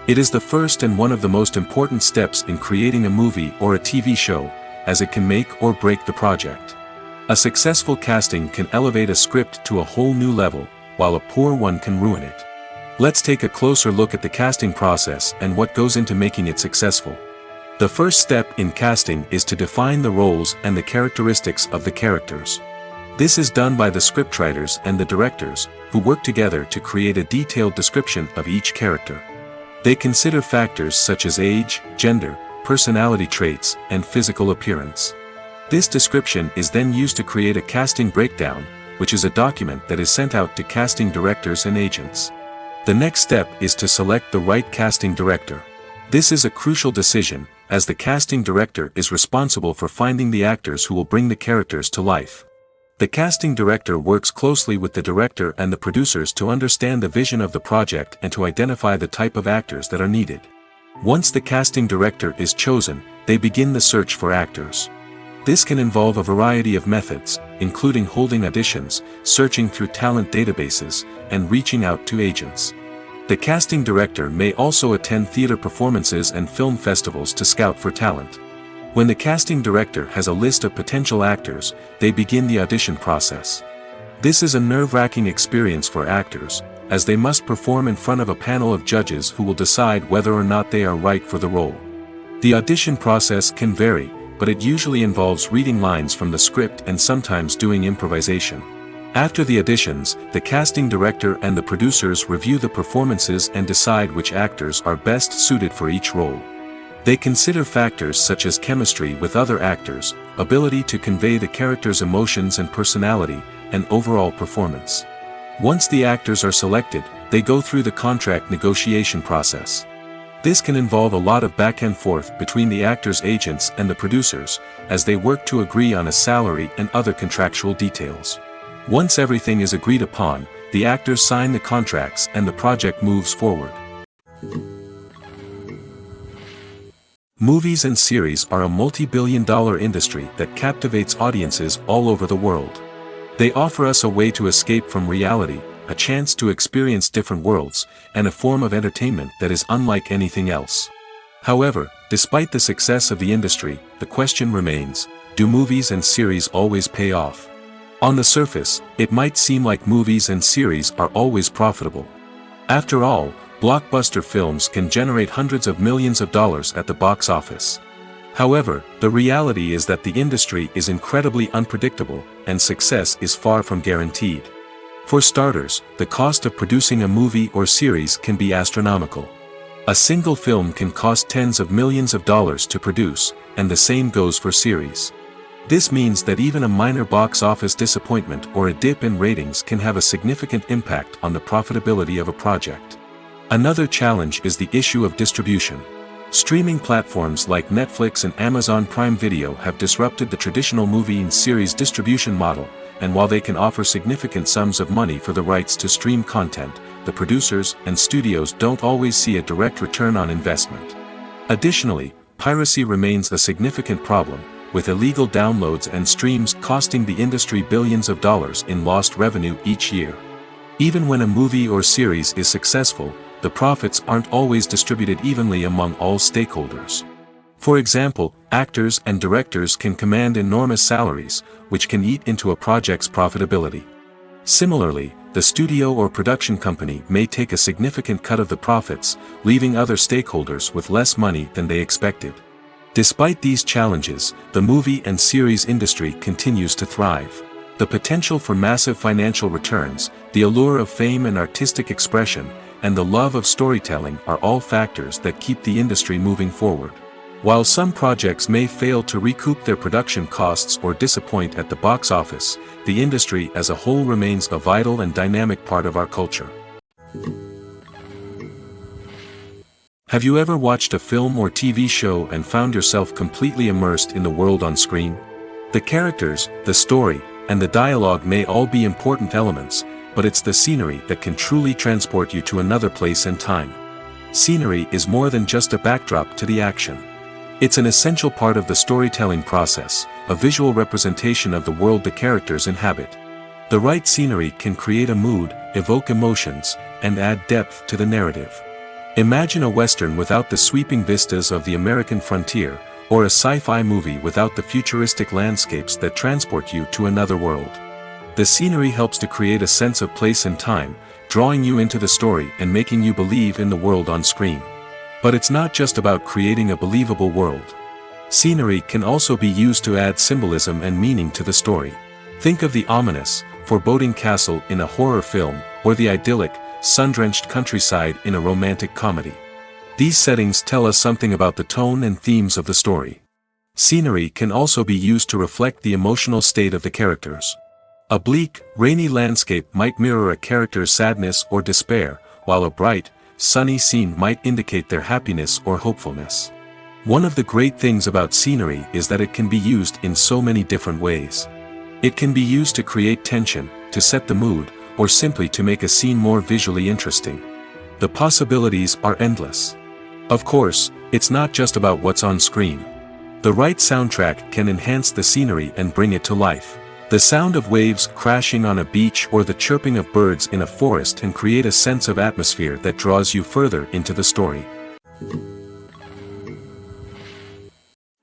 It is the first and one of the most important steps in creating a movie or a TV show, as it can make or break the project. A successful casting can elevate a script to a whole new level, while a poor one can ruin it. Let's take a closer look at the casting process and what goes into making it successful. The first step in casting is to define the roles and the characteristics of the characters. This is done by the scriptwriters and the directors, who work together to create a detailed description of each character. They consider factors such as age, gender, personality traits, and physical appearance. This description is then used to create a casting breakdown, which is a document that is sent out to casting directors and agents. The next step is to select the right casting director. This is a crucial decision, as the casting director is responsible for finding the actors who will bring the characters to life. The casting director works closely with the director and the producers to understand the vision of the project and to identify the type of actors that are needed. Once the casting director is chosen, they begin the search for actors. This can involve a variety of methods, including holding auditions, searching through talent databases, and reaching out to agents. The casting director may also attend theater performances and film festivals to scout for talent. When the casting director has a list of potential actors, they begin the audition process. This is a nerve-wracking experience for actors, as they must perform in front of a panel of judges who will decide whether or not they are right for the role. The audition process can vary, but it usually involves reading lines from the script and sometimes doing improvisation. After the auditions, the casting director and the producers review the performances and decide which actors are best suited for each role. They consider factors such as chemistry with other actors, ability to convey the character's emotions and personality, and overall performance. Once the actors are selected, they go through the contract negotiation process. This can involve a lot of back and forth between the actors' agents and the producers, as they work to agree on a salary and other contractual details. Once everything is agreed upon, the actors sign the contracts and the project moves forward. Movies and series are a multi-billion-dollar industry that captivates audiences all over the world. They offer us a way to escape from reality, a chance to experience different worlds, and a form of entertainment that is unlike anything else. However, despite the success of the industry, the question remains, do movies and series always pay off? On the surface, it might seem like movies and series are always profitable. After all, blockbuster films can generate hundreds of millions of dollars at the box office. However, the reality is that the industry is incredibly unpredictable, and success is far from guaranteed. For starters, the cost of producing a movie or series can be astronomical. A single film can cost tens of millions of dollars to produce, and the same goes for series. This means that even a minor box office disappointment or a dip in ratings can have a significant impact on the profitability of a project. Another challenge is the issue of distribution. Streaming platforms like Netflix and Amazon Prime Video have disrupted the traditional movie and series distribution model, and while they can offer significant sums of money for the rights to stream content, the producers and studios don't always see a direct return on investment. Additionally, piracy remains a significant problem, with illegal downloads and streams costing the industry billions of dollars in lost revenue each year. Even when a movie or series is successful, the profits aren't always distributed evenly among all stakeholders. For example, actors and directors can command enormous salaries, which can eat into a project's profitability. Similarly, the studio or production company may take a significant cut of the profits, leaving other stakeholders with less money than they expected. Despite these challenges, the movie and series industry continues to thrive. The potential for massive financial returns, the allure of fame and artistic expression, and the love of storytelling are all factors that keep the industry moving forward. While some projects may fail to recoup their production costs or disappoint at the box office, the industry as a whole remains a vital and dynamic part of our culture. Have you ever watched a film or TV show and found yourself completely immersed in the world on screen? The characters, the story, and the dialogue may all be important elements, but it's the scenery that can truly transport you to another place and time. Scenery is more than just a backdrop to the action. It's an essential part of the storytelling process, a visual representation of the world the characters inhabit. The right scenery can create a mood, evoke emotions, and add depth to the narrative. Imagine a Western without the sweeping vistas of the American frontier, or a sci-fi movie without the futuristic landscapes that transport you to another world. The scenery helps to create a sense of place and time, drawing you into the story and making you believe in the world on screen. But it's not just about creating a believable world. Scenery can also be used to add symbolism and meaning to the story. Think of the ominous, foreboding castle in a horror film, or the idyllic, sun-drenched countryside in a romantic comedy. These settings tell us something about the tone and themes of the story. Scenery can also be used to reflect the emotional state of the characters. A bleak, rainy landscape might mirror a character's sadness or despair, while a bright, sunny scene might indicate their happiness or hopefulness. One of the great things about scenery is that it can be used in so many different ways. It can be used to create tension, to set the mood, or simply to make a scene more visually interesting. The possibilities are endless. Of course, it's not just about what's on screen. The right soundtrack can enhance the scenery and bring it to life. The sound of waves crashing on a beach or the chirping of birds in a forest can create a sense of atmosphere that draws you further into the story.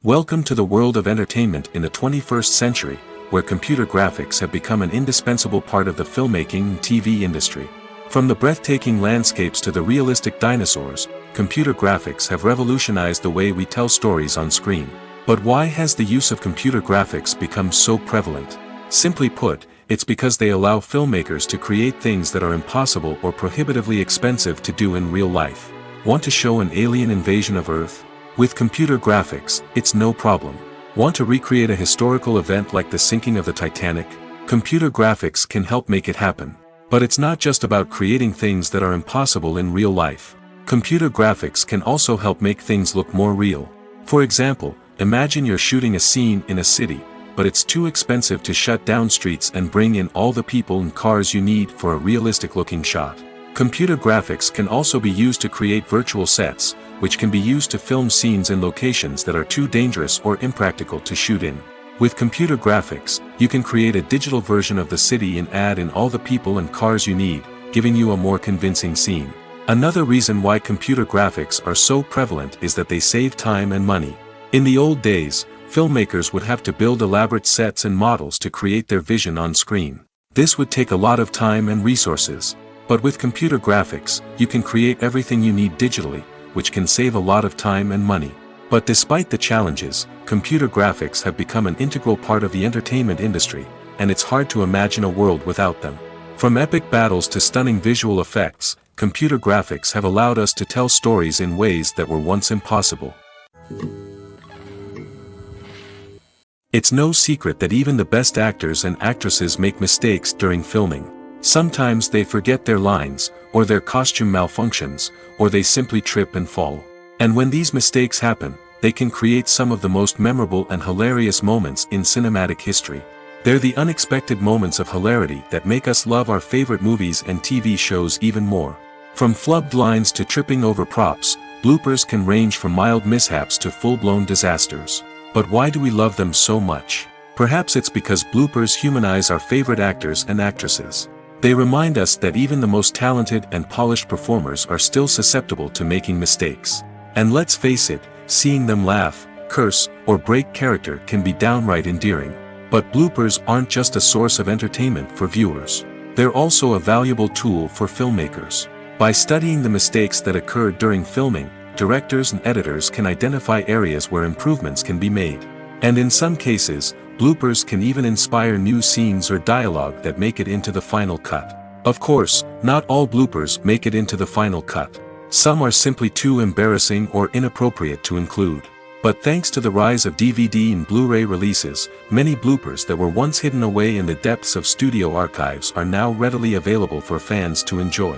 Welcome to the world of entertainment in the 21st century, where computer graphics have become an indispensable part of the filmmaking and TV industry. From the breathtaking landscapes to the realistic dinosaurs, computer graphics have revolutionized the way we tell stories on screen. But why has the use of computer graphics become so prevalent? Simply put, it's because they allow filmmakers to create things that are impossible or prohibitively expensive to do in real life. Want to show an alien invasion of Earth? With computer graphics, it's no problem. Want to recreate a historical event like the sinking of the Titanic? Computer graphics can help make it happen. But it's not just about creating things that are impossible in real life. Computer graphics can also help make things look more real. For example, imagine you're shooting a scene in a city, but it's too expensive to shut down streets and bring in all the people and cars you need for a realistic-looking shot. Computer graphics can also be used to create virtual sets, which can be used to film scenes in locations that are too dangerous or impractical to shoot in. With computer graphics, you can create a digital version of the city and add in all the people and cars you need, giving you a more convincing scene. Another reason why computer graphics are so prevalent is that they save time and money. In the old days, filmmakers would have to build elaborate sets and models to create their vision on screen. This would take a lot of time and resources. But with computer graphics, you can create everything you need digitally, which can save a lot of time and money. But despite the challenges, computer graphics have become an integral part of the entertainment industry, and it's hard to imagine a world without them. From epic battles to stunning visual effects, computer graphics have allowed us to tell stories in ways that were once impossible. It's no secret that even the best actors and actresses make mistakes during filming. Sometimes they forget their lines, or their costume malfunctions, or they simply trip and fall. And when these mistakes happen, they can create some of the most memorable and hilarious moments in cinematic history. They're the unexpected moments of hilarity that make us love our favorite movies and TV shows even more. From flubbed lines to tripping over props, bloopers can range from mild mishaps to full-blown disasters. But why do we love them so much? Perhaps it's because bloopers humanize our favorite actors and actresses. They remind us that even the most talented and polished performers are still susceptible to making mistakes. And let's face it, seeing them laugh, curse, or break character can be downright endearing. But bloopers aren't just a source of entertainment for viewers. They're also a valuable tool for filmmakers. By studying the mistakes that occurred during filming, directors and editors can identify areas where improvements can be made. And in some cases, bloopers can even inspire new scenes or dialogue that make it into the final cut. Of course, not all bloopers make it into the final cut. Some are simply too embarrassing or inappropriate to include. But thanks to the rise of DVD and Blu-ray releases, many bloopers that were once hidden away in the depths of studio archives are now readily available for fans to enjoy.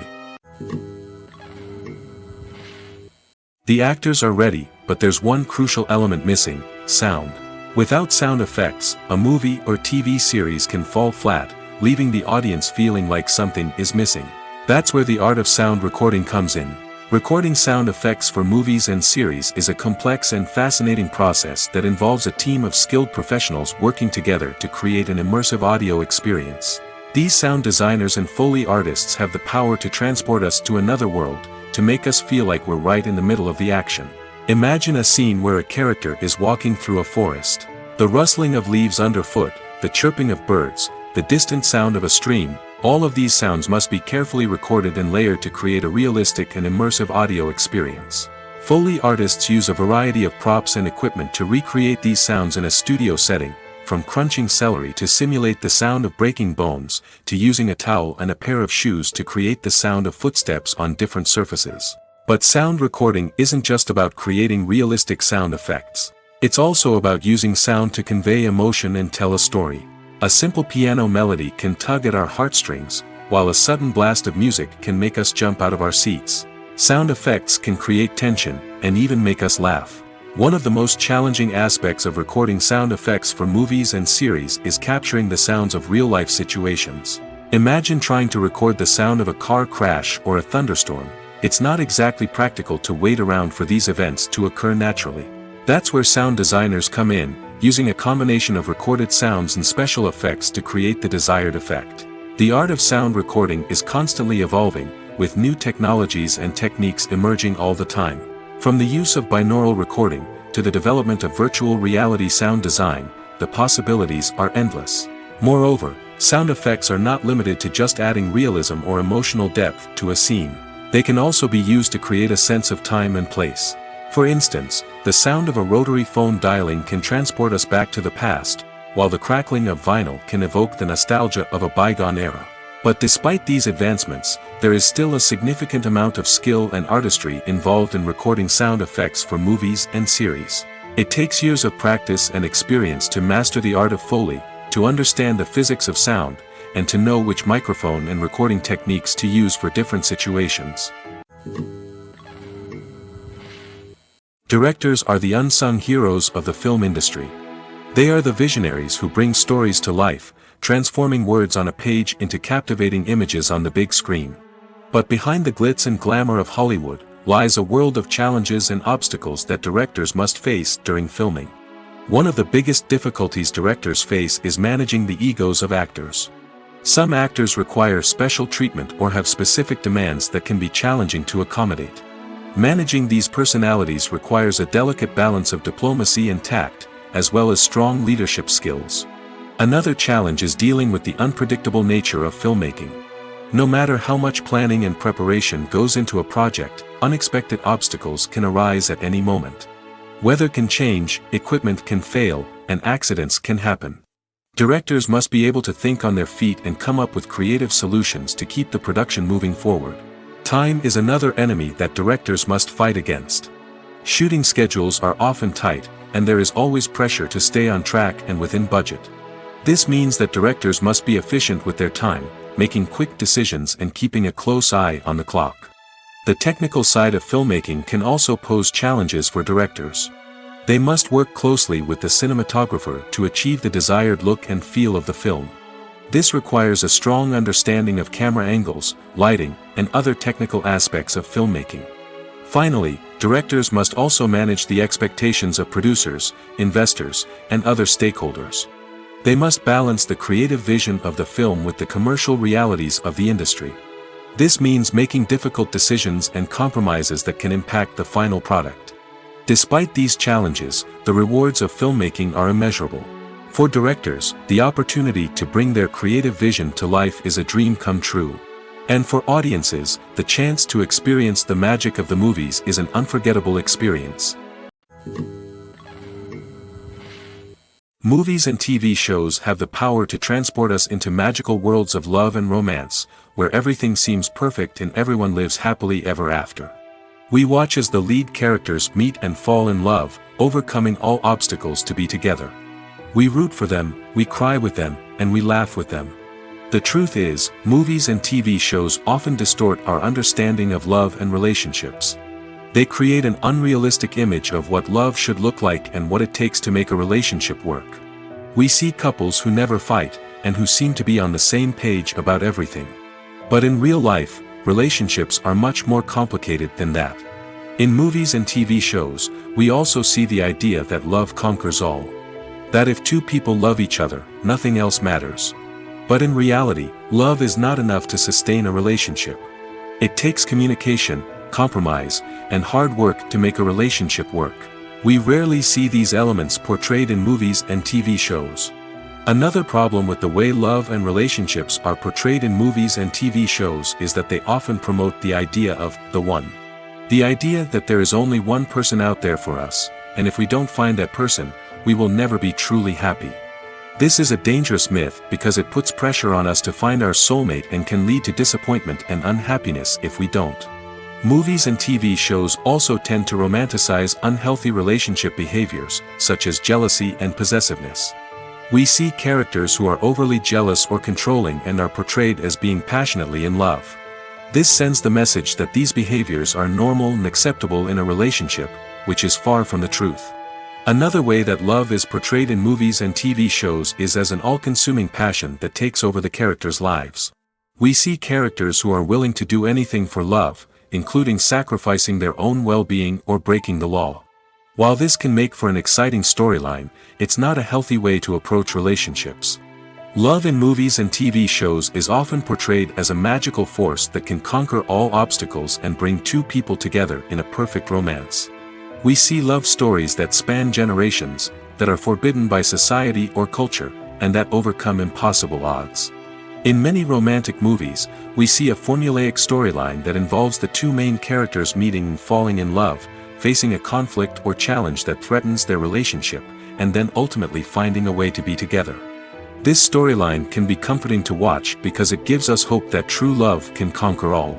The actors are ready, but there's one crucial element missing: sound. Without sound effects, a movie or TV series can fall flat, leaving the audience feeling like something is missing. That's where the art of sound recording comes in. Recording sound effects for movies and series is a complex and fascinating process that involves a team of skilled professionals working together to create an immersive audio experience. These sound designers and Foley artists have the power to transport us to another world, to make us feel like we're right in the middle of the action. Imagine a scene where a character is walking through a forest. The rustling of leaves underfoot, the chirping of birds, the distant sound of a stream, all of these sounds must be carefully recorded and layered to create a realistic and immersive audio experience. Foley artists use a variety of props and equipment to recreate these sounds in a studio setting, from crunching celery to simulate the sound of breaking bones, to using a towel and a pair of shoes to create the sound of footsteps on different surfaces. But sound recording isn't just about creating realistic sound effects. It's also about using sound to convey emotion and tell a story. A simple piano melody can tug at our heartstrings, while a sudden blast of music can make us jump out of our seats. Sound effects can create tension, and even make us laugh. One of the most challenging aspects of recording sound effects for movies and series is capturing the sounds of real-life situations. Imagine trying to record the sound of a car crash or a thunderstorm. It's not exactly practical to wait around for these events to occur naturally. That's where sound designers come in, using a combination of recorded sounds and special effects to create the desired effect. The art of sound recording is constantly evolving, with new technologies and techniques emerging all the time. From the use of binaural recording, to the development of virtual reality sound design, the possibilities are endless. Moreover, sound effects are not limited to just adding realism or emotional depth to a scene. They can also be used to create a sense of time and place. For instance, the sound of a rotary phone dialing can transport us back to the past, while the crackling of vinyl can evoke the nostalgia of a bygone era. But despite these advancements, there is still a significant amount of skill and artistry involved in recording sound effects for movies and series. It takes years of practice and experience to master the art of Foley, to understand the physics of sound, and to know which microphone and recording techniques to use for different situations. Directors are the unsung heroes of the film industry. They are the visionaries who bring stories to life, transforming words on a page into captivating images on the big screen. But behind the glitz and glamour of Hollywood, lies a world of challenges and obstacles that directors must face during filming. One of the biggest difficulties directors face is managing the egos of actors. Some actors require special treatment or have specific demands that can be challenging to accommodate. Managing these personalities requires a delicate balance of diplomacy and tact, as well as strong leadership skills. Another challenge is dealing with the unpredictable nature of filmmaking. No matter how much planning and preparation goes into a project, unexpected obstacles can arise at any moment. Weather can change, equipment can fail, and accidents can happen. Directors must be able to think on their feet and come up with creative solutions to keep the production moving forward. Time is another enemy that directors must fight against. Shooting schedules are often tight, and there is always pressure to stay on track and within budget. This means that directors must be efficient with their time, making quick decisions and keeping a close eye on the clock. The technical side of filmmaking can also pose challenges for directors. They must work closely with the cinematographer to achieve the desired look and feel of the film. This requires a strong understanding of camera angles, lighting, and other technical aspects of filmmaking. Finally, directors must also manage the expectations of producers, investors, and other stakeholders. They must balance the creative vision of the film with the commercial realities of the industry. This means making difficult decisions and compromises that can impact the final product. Despite these challenges, the rewards of filmmaking are immeasurable. For directors, the opportunity to bring their creative vision to life is a dream come true. And for audiences, the chance to experience the magic of the movies is an unforgettable experience. Movies and TV shows have the power to transport us into magical worlds of love and romance, where everything seems perfect and everyone lives happily ever after. We watch as the lead characters meet and fall in love, overcoming all obstacles to be together. We root for them, we cry with them, and we laugh with them. The truth is, movies and TV shows often distort our understanding of love and relationships. They create an unrealistic image of what love should look like and what it takes to make a relationship work. We see couples who never fight, and who seem to be on the same page about everything. But in real life, relationships are much more complicated than that. In movies and TV shows, we also see the idea that love conquers all. That if two people love each other, nothing else matters. But in reality, love is not enough to sustain a relationship. It takes communication, compromise, and hard work to make a relationship work. We rarely see these elements portrayed in movies and TV shows. Another problem with the way love and relationships are portrayed in movies and TV shows is that they often promote the idea of the one. The idea that there is only one person out there for us, and if we don't find that person, we will never be truly happy. This is a dangerous myth because it puts pressure on us to find our soulmate and can lead to disappointment and unhappiness if we don't. Movies and TV shows also tend to romanticize unhealthy relationship behaviors, such as jealousy and possessiveness. We see characters who are overly jealous or controlling and are portrayed as being passionately in love. This sends the message that these behaviors are normal and acceptable in a relationship, which is far from the truth. Another way that love is portrayed in movies and TV shows is as an all-consuming passion that takes over the characters' lives. We see characters who are willing to do anything for love, including sacrificing their own well-being or breaking the law. While this can make for an exciting storyline, it's not a healthy way to approach relationships. Love in movies and TV shows is often portrayed as a magical force that can conquer all obstacles and bring two people together in a perfect romance. We see love stories that span generations, that are forbidden by society or culture, and that overcome impossible odds. In many romantic movies, we see a formulaic storyline that involves the two main characters meeting and falling in love, facing a conflict or challenge that threatens their relationship, and then ultimately finding a way to be together. This storyline can be comforting to watch because it gives us hope that true love can conquer all.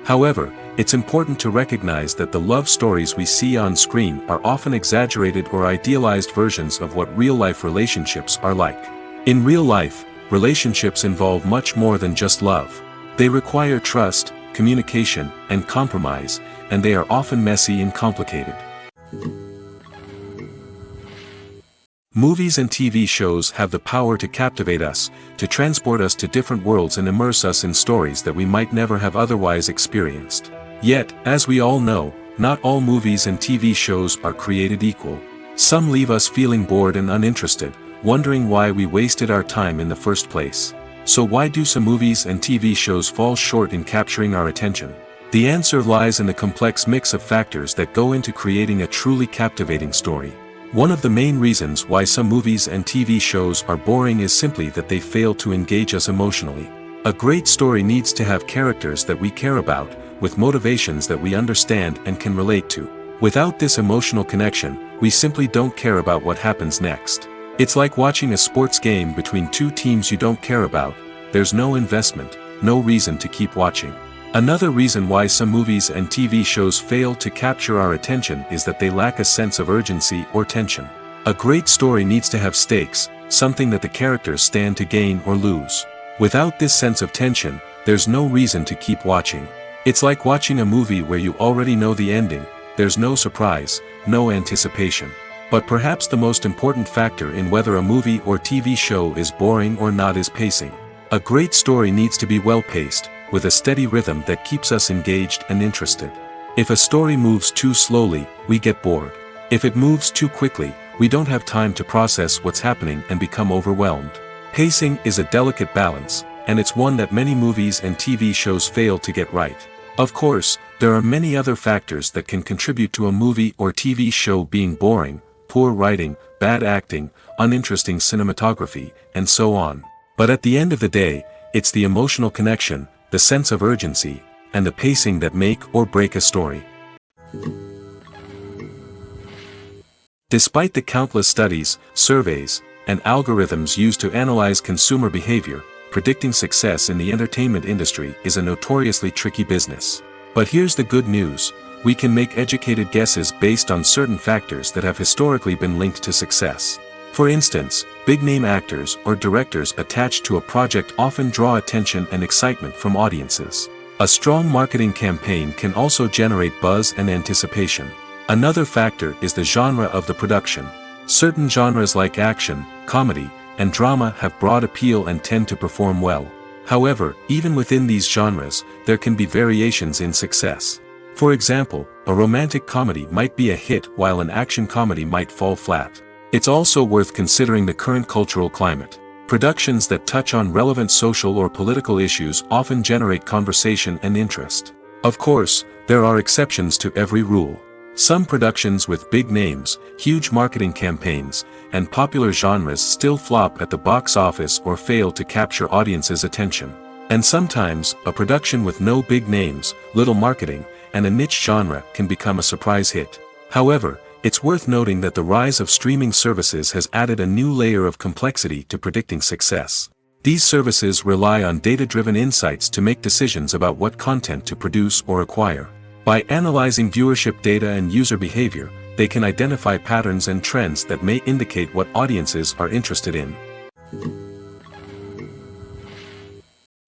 However, it's important to recognize that the love stories we see on screen are often exaggerated or idealized versions of what real-life relationships are like. In real life, relationships involve much more than just love. They require trust, communication, and compromise, and they are often messy and complicated. Movies and TV shows have the power to captivate us, to transport us to different worlds and immerse us in stories that we might never have otherwise experienced. Yet, as we all know, not all movies and TV shows are created equal. Some leave us feeling bored and uninterested, wondering why we wasted our time in the first place. So why do some movies and TV shows fall short in capturing our attention? The answer lies in the complex mix of factors that go into creating a truly captivating story. One of the main reasons why some movies and TV shows are boring is simply that they fail to engage us emotionally. A great story needs to have characters that we care about, with motivations that we understand and can relate to. Without this emotional connection, we simply don't care about what happens next. It's like watching a sports game between two teams you don't care about. There's no investment, no reason to keep watching. Another reason why some movies and TV shows fail to capture our attention is that they lack a sense of urgency or tension. A great story needs to have stakes, something that the characters stand to gain or lose. Without this sense of tension, there's no reason to keep watching. It's like watching a movie where you already know the ending. There's no surprise, no anticipation. But perhaps the most important factor in whether a movie or TV show is boring or not is pacing. A great story needs to be well-paced, with a steady rhythm that keeps us engaged and interested. If a story moves too slowly, we get bored. If it moves too quickly, we don't have time to process what's happening and become overwhelmed. Pacing is a delicate balance, and it's one that many movies and TV shows fail to get right. Of course, there are many other factors that can contribute to a movie or TV show being boring: poor writing, bad acting, uninteresting cinematography, and so on. But at the end of the day, it's the emotional connection, the sense of urgency, and the pacing that make or break a story. Despite the countless studies, surveys, and algorithms used to analyze consumer behavior, predicting success in the entertainment industry is a notoriously tricky business. But here's the good news: we can make educated guesses based on certain factors that have historically been linked to success. For instance, big-name actors or directors attached to a project often draw attention and excitement from audiences. A strong marketing campaign can also generate buzz and anticipation. Another factor is the genre of the production. Certain genres like action, comedy, and drama have broad appeal and tend to perform well. However, even within these genres, there can be variations in success. For example, a romantic comedy might be a hit while an action comedy might fall flat. It's also worth considering the current cultural climate. Productions that touch on relevant social or political issues often generate conversation and interest. Of course, there are exceptions to every rule. Some productions with big names, huge marketing campaigns, and popular genres still flop at the box office or fail to capture audiences' attention. And sometimes, a production with no big names, little marketing, and a niche genre can become a surprise hit. However, it's worth noting that the rise of streaming services has added a new layer of complexity to predicting success. These services rely on data-driven insights to make decisions about what content to produce or acquire. By analyzing viewership data and user behavior, they can identify patterns and trends that may indicate what audiences are interested in.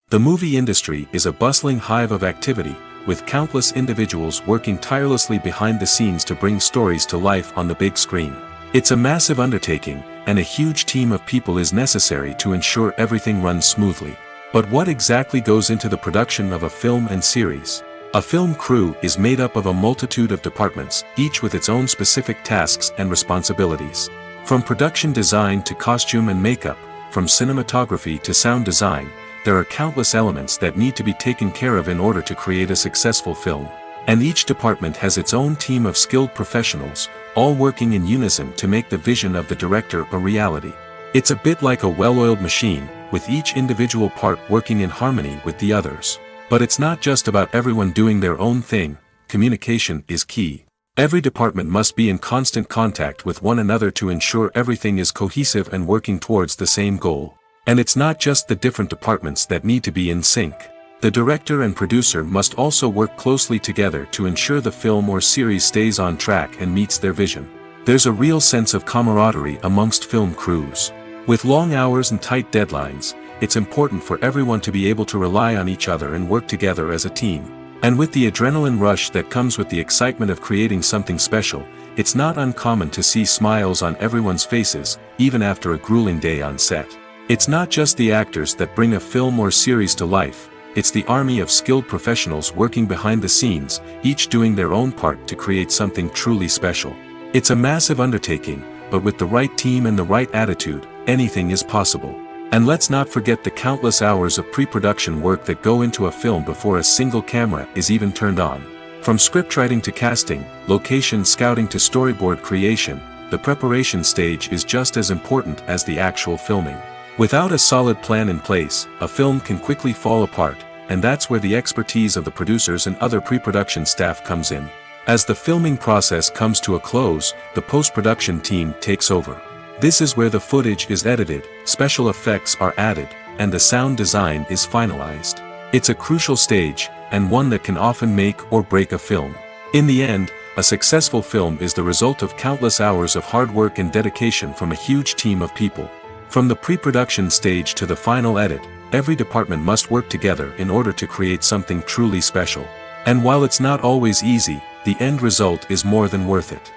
The movie industry is a bustling hive of activity, with countless individuals working tirelessly behind the scenes to bring stories to life on the big screen. It's a massive undertaking, and a huge team of people is necessary to ensure everything runs smoothly. But what exactly goes into the production of a film and series? A film crew is made up of a multitude of departments, each with its own specific tasks and responsibilities. From production design to costume and makeup, from cinematography to sound design, there are countless elements that need to be taken care of in order to create a successful film. And each department has its own team of skilled professionals, all working in unison to make the vision of the director a reality. It's a bit like a well-oiled machine, with each individual part working in harmony with the others. But it's not just about everyone doing their own thing. Communication is key. Every department must be in constant contact with one another to ensure everything is cohesive and working towards the same goal. And it's not just the different departments that need to be in sync. The director and producer must also work closely together to ensure the film or series stays on track and meets their vision. There's a real sense of camaraderie amongst film crews. With long hours and tight deadlines, it's important for everyone to be able to rely on each other and work together as a team. And with the adrenaline rush that comes with the excitement of creating something special, it's not uncommon to see smiles on everyone's faces, even after a grueling day on set. It's not just the actors that bring a film or series to life, it's the army of skilled professionals working behind the scenes, each doing their own part to create something truly special. It's a massive undertaking, but with the right team and the right attitude, anything is possible. And let's not forget the countless hours of pre-production work that go into a film before a single camera is even turned on. From scriptwriting to casting, location scouting to storyboard creation, the preparation stage is just as important as the actual filming. Without a solid plan in place, a film can quickly fall apart, and that's where the expertise of the producers and other pre-production staff comes in. As the filming process comes to a close, the post-production team takes over. This is where the footage is edited, special effects are added, and the sound design is finalized. It's a crucial stage, and one that can often make or break a film. In the end, a successful film is the result of countless hours of hard work and dedication from a huge team of people. From the pre-production stage to the final edit, every department must work together in order to create something truly special. And while it's not always easy, the end result is more than worth it.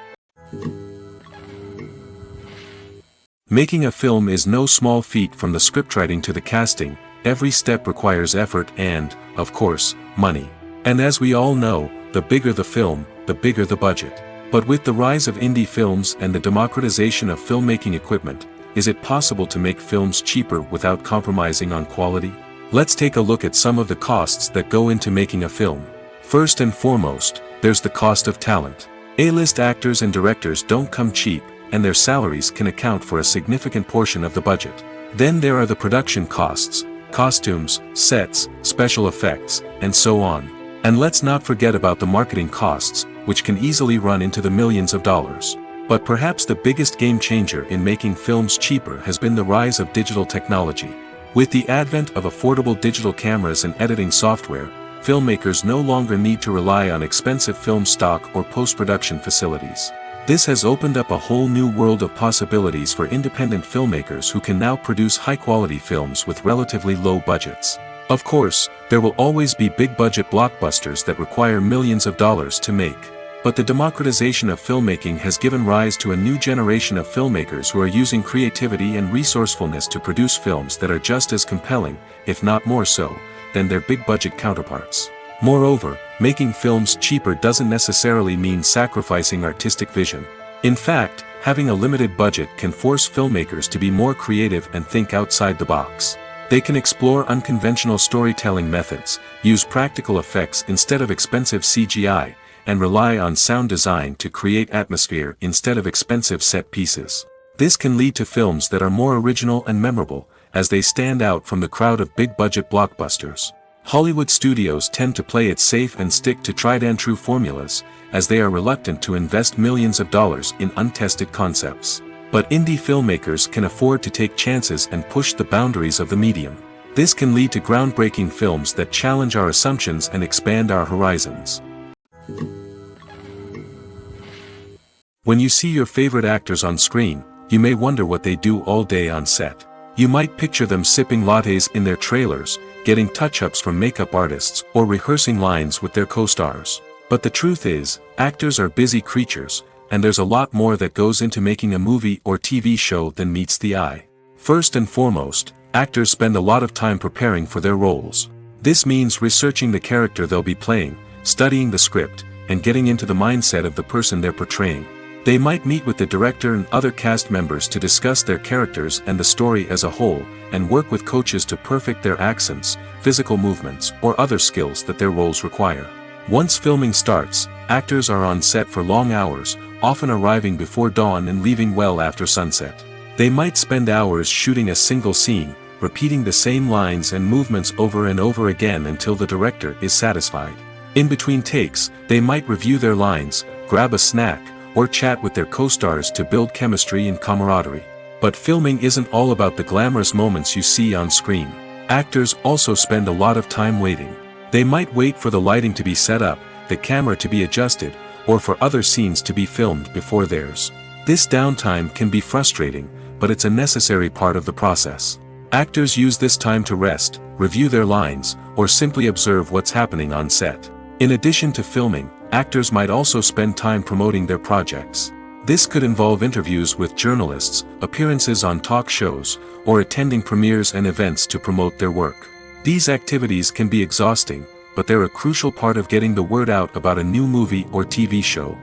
Making a film is no small feat. From the scriptwriting to the casting, every step requires effort and, of course, money. And as we all know, the bigger the film, the bigger the budget. But with the rise of indie films and the democratization of filmmaking equipment, is it possible to make films cheaper without compromising on quality? Let's take a look at some of the costs that go into making a film. First and foremost, there's the cost of talent. A-list actors and directors don't come cheap, and their salaries can account for a significant portion of the budget. Then there are the production costs, costumes, sets, special effects, and so on. And let's not forget about the marketing costs, which can easily run into the millions of dollars. But perhaps the biggest game changer in making films cheaper has been the rise of digital technology. With the advent of affordable digital cameras and editing software, filmmakers no longer need to rely on expensive film stock or post-production facilities. This has opened up a whole new world of possibilities for independent filmmakers who can now produce high-quality films with relatively low budgets. Of course, there will always be big-budget blockbusters that require millions of dollars to make. But the democratization of filmmaking has given rise to a new generation of filmmakers who are using creativity and resourcefulness to produce films that are just as compelling, if not more so, than their big-budget counterparts. Moreover, making films cheaper doesn't necessarily mean sacrificing artistic vision. In fact, having a limited budget can force filmmakers to be more creative and think outside the box. They can explore unconventional storytelling methods, use practical effects instead of expensive CGI, and rely on sound design to create atmosphere instead of expensive set pieces. This can lead to films that are more original and memorable, as they stand out from the crowd of big-budget blockbusters. Hollywood studios tend to play it safe and stick to tried-and-true formulas, as they are reluctant to invest millions of dollars in untested concepts. But indie filmmakers can afford to take chances and push the boundaries of the medium. This can lead to groundbreaking films that challenge our assumptions and expand our horizons. When you see your favorite actors on screen, you may wonder what they do all day on set. You might picture them sipping lattes in their trailers, getting touch-ups from makeup artists, or rehearsing lines with their co-stars. But the truth is, actors are busy creatures, and there's a lot more that goes into making a movie or TV show than meets the eye. First and foremost, actors spend a lot of time preparing for their roles. This means researching the character they'll be playing, studying the script, and getting into the mindset of the person they're portraying. They might meet with the director and other cast members to discuss their characters and the story as a whole, and work with coaches to perfect their accents, physical movements, or other skills that their roles require. Once filming starts, actors are on set for long hours, often arriving before dawn and leaving well after sunset. They might spend hours shooting a single scene, repeating the same lines and movements over and over again until the director is satisfied. In between takes, they might review their lines, grab a snack, or chat with their co-stars to build chemistry and camaraderie. But filming isn't all about the glamorous moments you see on screen. Actors also spend a lot of time waiting. They might wait for the lighting to be set up, the camera to be adjusted, or for other scenes to be filmed before theirs. This downtime can be frustrating, but it's a necessary part of the process. Actors use this time to rest, review their lines, or simply observe what's happening on set. In addition to filming, actors might also spend time promoting their projects. This could involve interviews with journalists, appearances on talk shows, or attending premieres and events to promote their work. These activities can be exhausting, but they're a crucial part of getting the word out about a new movie or TV show.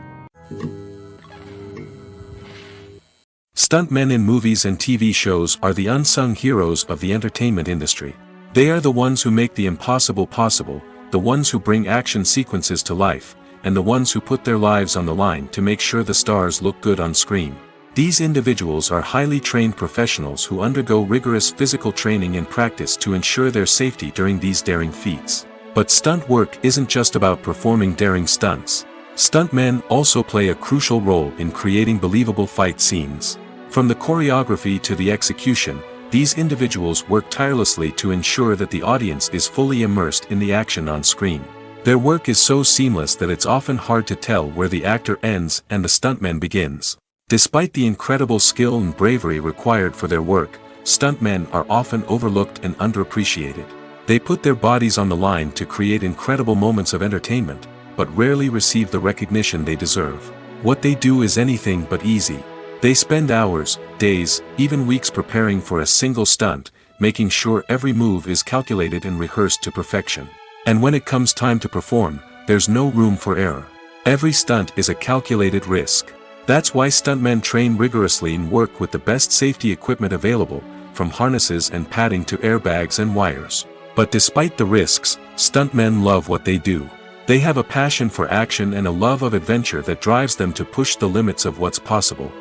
Stuntmen in movies and TV shows are the unsung heroes of the entertainment industry. They are the ones who make the impossible possible, the ones who bring action sequences to life, and the ones who put their lives on the line to make sure the stars look good on screen. These individuals are highly trained professionals who undergo rigorous physical training and practice to ensure their safety during these daring feats. But stunt work isn't just about performing daring stunts. Stuntmen also play a crucial role in creating believable fight scenes. From the choreography to the execution, these individuals work tirelessly to ensure that the audience is fully immersed in the action on screen. Their work is so seamless that it's often hard to tell where the actor ends and the stuntman begins. Despite the incredible skill and bravery required for their work, stuntmen are often overlooked and underappreciated. They put their bodies on the line to create incredible moments of entertainment, but rarely receive the recognition they deserve. What they do is anything but easy. They spend hours, days, even weeks preparing for a single stunt, making sure every move is calculated and rehearsed to perfection. And when it comes time to perform, there's no room for error. Every stunt is a calculated risk. That's why stuntmen train rigorously and work with the best safety equipment available, from harnesses and padding to airbags and wires. But despite the risks, stuntmen love what they do. They have a passion for action and a love of adventure that drives them to push the limits of what's possible.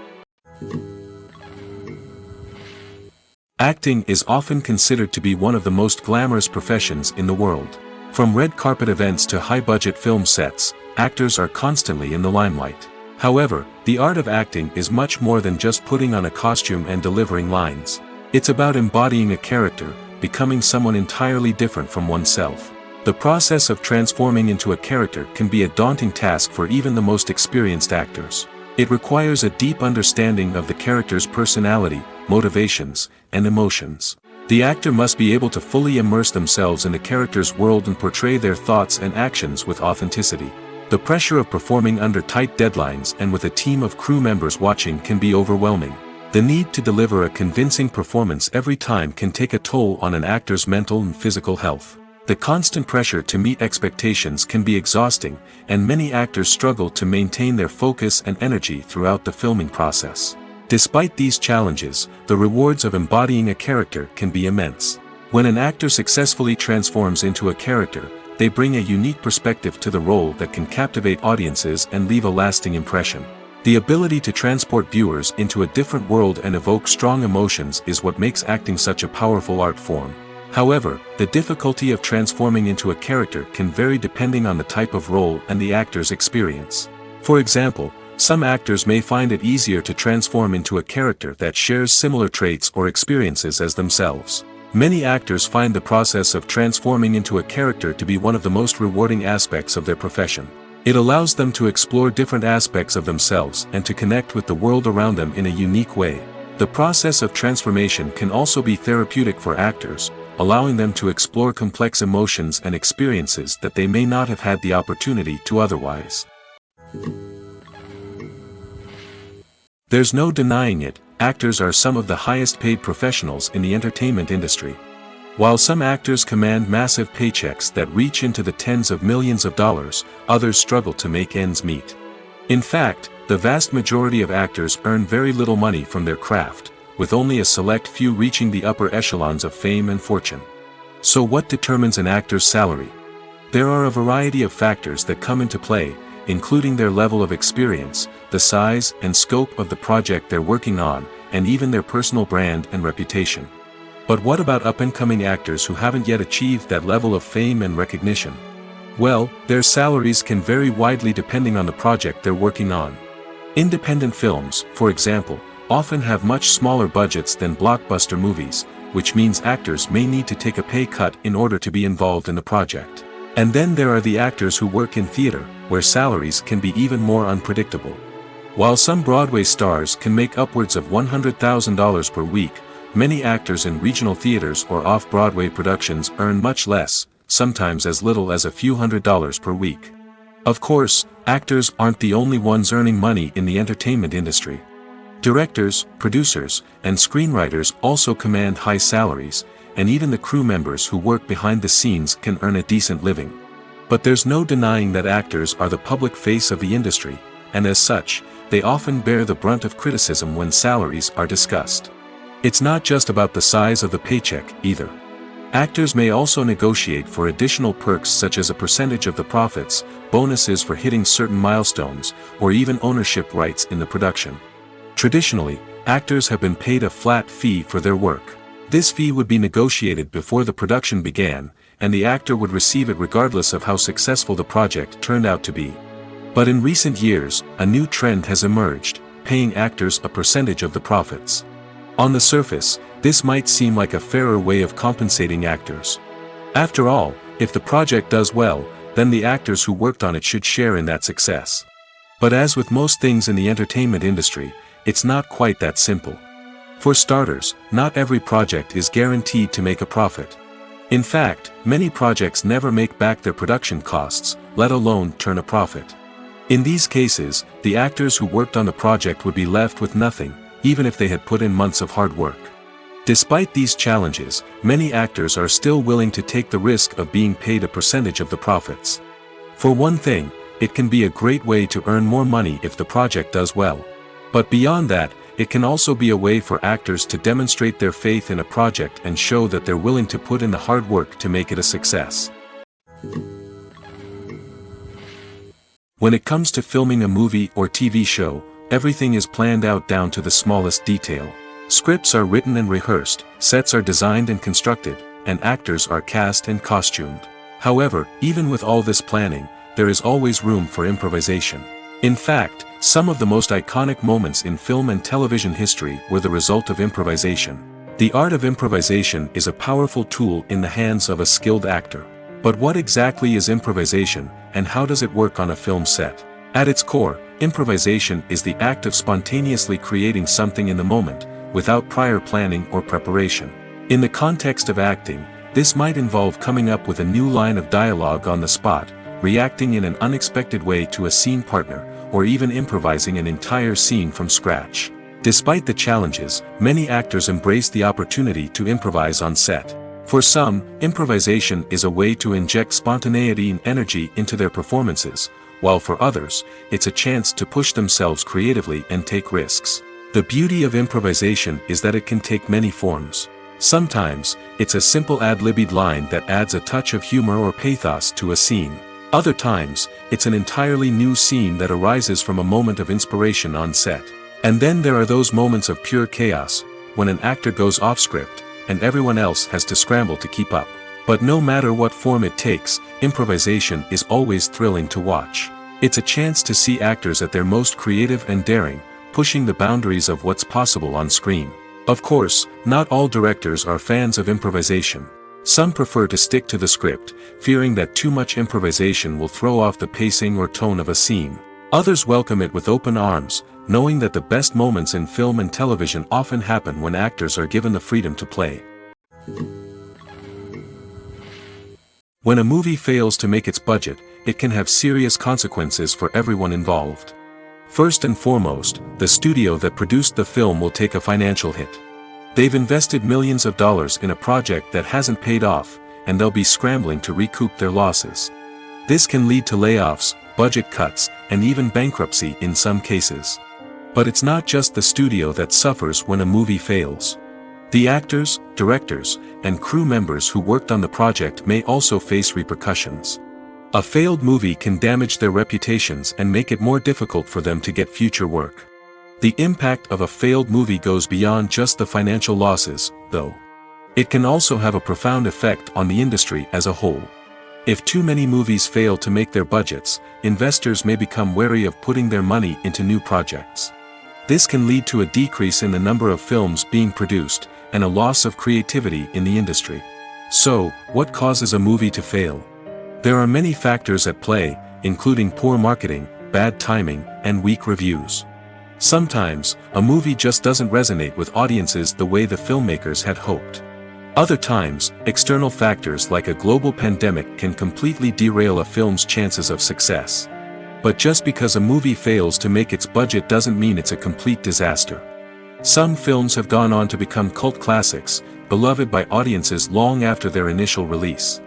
Acting is often considered to be one of the most glamorous professions in the world. From red carpet events to high-budget film sets, actors are constantly in the limelight. However, the art of acting is much more than just putting on a costume and delivering lines. It's about embodying a character, becoming someone entirely different from oneself. The process of transforming into a character can be a daunting task for even the most experienced actors. It requires a deep understanding of the character's personality, motivations, and emotions. The actor must be able to fully immerse themselves in the character's world and portray their thoughts and actions with authenticity. The pressure of performing under tight deadlines and with a team of crew members watching can be overwhelming. The need to deliver a convincing performance every time can take a toll on an actor's mental and physical health. The constant pressure to meet expectations can be exhausting, and many actors struggle to maintain their focus and energy throughout the filming process. Despite these challenges, the rewards of embodying a character can be immense. When an actor successfully transforms into a character, they bring a unique perspective to the role that can captivate audiences and leave a lasting impression. The ability to transport viewers into a different world and evoke strong emotions is what makes acting such a powerful art form. However, the difficulty of transforming into a character can vary depending on the type of role and the actor's experience. For example, some actors may find it easier to transform into a character that shares similar traits or experiences as themselves. Many actors find the process of transforming into a character to be one of the most rewarding aspects of their profession. It allows them to explore different aspects of themselves and to connect with the world around them in a unique way. The process of transformation can also be therapeutic for actors, allowing them to explore complex emotions and experiences that they may not have had the opportunity to otherwise. There's no denying it, actors are some of the highest paid professionals in the entertainment industry. While some actors command massive paychecks that reach into the tens of millions of dollars, others struggle to make ends meet. In fact, the vast majority of actors earn very little money from their craft, with only a select few reaching the upper echelons of fame and fortune. So what determines an actor's salary? There are a variety of factors that come into play, including their level of experience, the size and scope of the project they're working on, and even their personal brand and reputation. But what about up-and-coming actors who haven't yet achieved that level of fame and recognition? Well, their salaries can vary widely depending on the project they're working on. Independent films, for example, often have much smaller budgets than blockbuster movies, which means actors may need to take a pay cut in order to be involved in the project. And then there are the actors who work in theater, where salaries can be even more unpredictable. While some Broadway stars can make upwards of $100,000 per week, many actors in regional theaters or off-Broadway productions earn much less, sometimes as little as a few $100s per week. Of course, actors aren't the only ones earning money in the entertainment industry. Directors, producers, and screenwriters also command high salaries, and even the crew members who work behind the scenes can earn a decent living. But there's no denying that actors are the public face of the industry, and as such, they often bear the brunt of criticism when salaries are discussed. It's not just about the size of the paycheck, either. Actors may also negotiate for additional perks such as a percentage of the profits, bonuses for hitting certain milestones, or even ownership rights in the production. Traditionally, actors have been paid a flat fee for their work. This fee would be negotiated before the production began, and the actor would receive it regardless of how successful the project turned out to be. But in recent years, a new trend has emerged, paying actors a percentage of the profits. On the surface, this might seem like a fairer way of compensating actors. After all, if the project does well, then the actors who worked on it should share in that success. But as with most things in the entertainment industry, it's not quite that simple. For starters, not every project is guaranteed to make a profit. In fact, many projects never make back their production costs, let alone turn a profit. In these cases, the actors who worked on the project would be left with nothing, even if they had put in months of hard work. Despite these challenges, many actors are still willing to take the risk of being paid a percentage of the profits. For one thing, it can be a great way to earn more money if the project does well. But beyond that, it can also be a way for actors to demonstrate their faith in a project and show that they're willing to put in the hard work to make it a success. When it comes to filming a movie or TV show, everything is planned out down to the smallest detail. Scripts are written and rehearsed, sets are designed and constructed, and actors are cast and costumed. However, even with all this planning, there is always room for improvisation. In fact, some of the most iconic moments in film and television history were the result of improvisation. The art of improvisation is a powerful tool in the hands of a skilled actor. But what exactly is improvisation, and how does it work on a film set? At its core, improvisation is the act of spontaneously creating something in the moment, without prior planning or preparation. In the context of acting, this might involve coming up with a new line of dialogue on the spot, reacting in an unexpected way to a scene partner, or even improvising an entire scene from scratch. Despite the challenges, many actors embrace the opportunity to improvise on set. For some, improvisation is a way to inject spontaneity and energy into their performances, while for others, it's a chance to push themselves creatively and take risks. The beauty of improvisation is that it can take many forms. Sometimes, it's a simple ad-libbed line that adds a touch of humor or pathos to a scene. Other times, it's an entirely new scene that arises from a moment of inspiration on set. And then there are those moments of pure chaos, when an actor goes off script, and everyone else has to scramble to keep up. But no matter what form it takes, improvisation is always thrilling to watch. It's a chance to see actors at their most creative and daring, pushing the boundaries of what's possible on screen. Of course, not all directors are fans of improvisation. Some prefer to stick to the script, fearing that too much improvisation will throw off the pacing or tone of a scene. Others welcome it with open arms, knowing that the best moments in film and television often happen when actors are given the freedom to play. When a movie fails to make its budget, it can have serious consequences for everyone involved. First and foremost, the studio that produced the film will take a financial hit. They've invested millions of dollars in a project that hasn't paid off, and they'll be scrambling to recoup their losses. This can lead to layoffs, budget cuts, and even bankruptcy in some cases. But it's not just the studio that suffers when a movie fails. The actors, directors, and crew members who worked on the project may also face repercussions. A failed movie can damage their reputations and make it more difficult for them to get future work. The impact of a failed movie goes beyond just the financial losses, though. It can also have a profound effect on the industry as a whole. If too many movies fail to make their budgets, investors may become wary of putting their money into new projects. This can lead to a decrease in the number of films being produced, and a loss of creativity in the industry. So, what causes a movie to fail? There are many factors at play, including poor marketing, bad timing, and weak reviews. Sometimes, a movie just doesn't resonate with audiences the way the filmmakers had hoped. Other times, external factors like a global pandemic can completely derail a film's chances of success. But just because a movie fails to make its budget doesn't mean it's a complete disaster. Some films have gone on to become cult classics, beloved by audiences long after their initial release.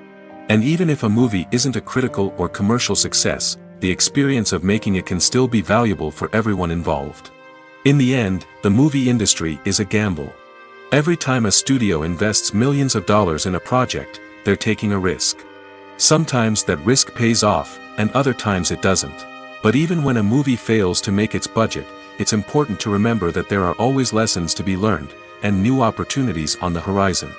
And even if a movie isn't a critical or commercial success, the experience of making it can still be valuable for everyone involved. In the end, the movie industry is a gamble. Every time a studio invests millions of dollars in a project, they're taking a risk. Sometimes that risk pays off, and other times it doesn't. But even when a movie fails to make its budget, it's important to remember that there are always lessons to be learned, and new opportunities on the horizon.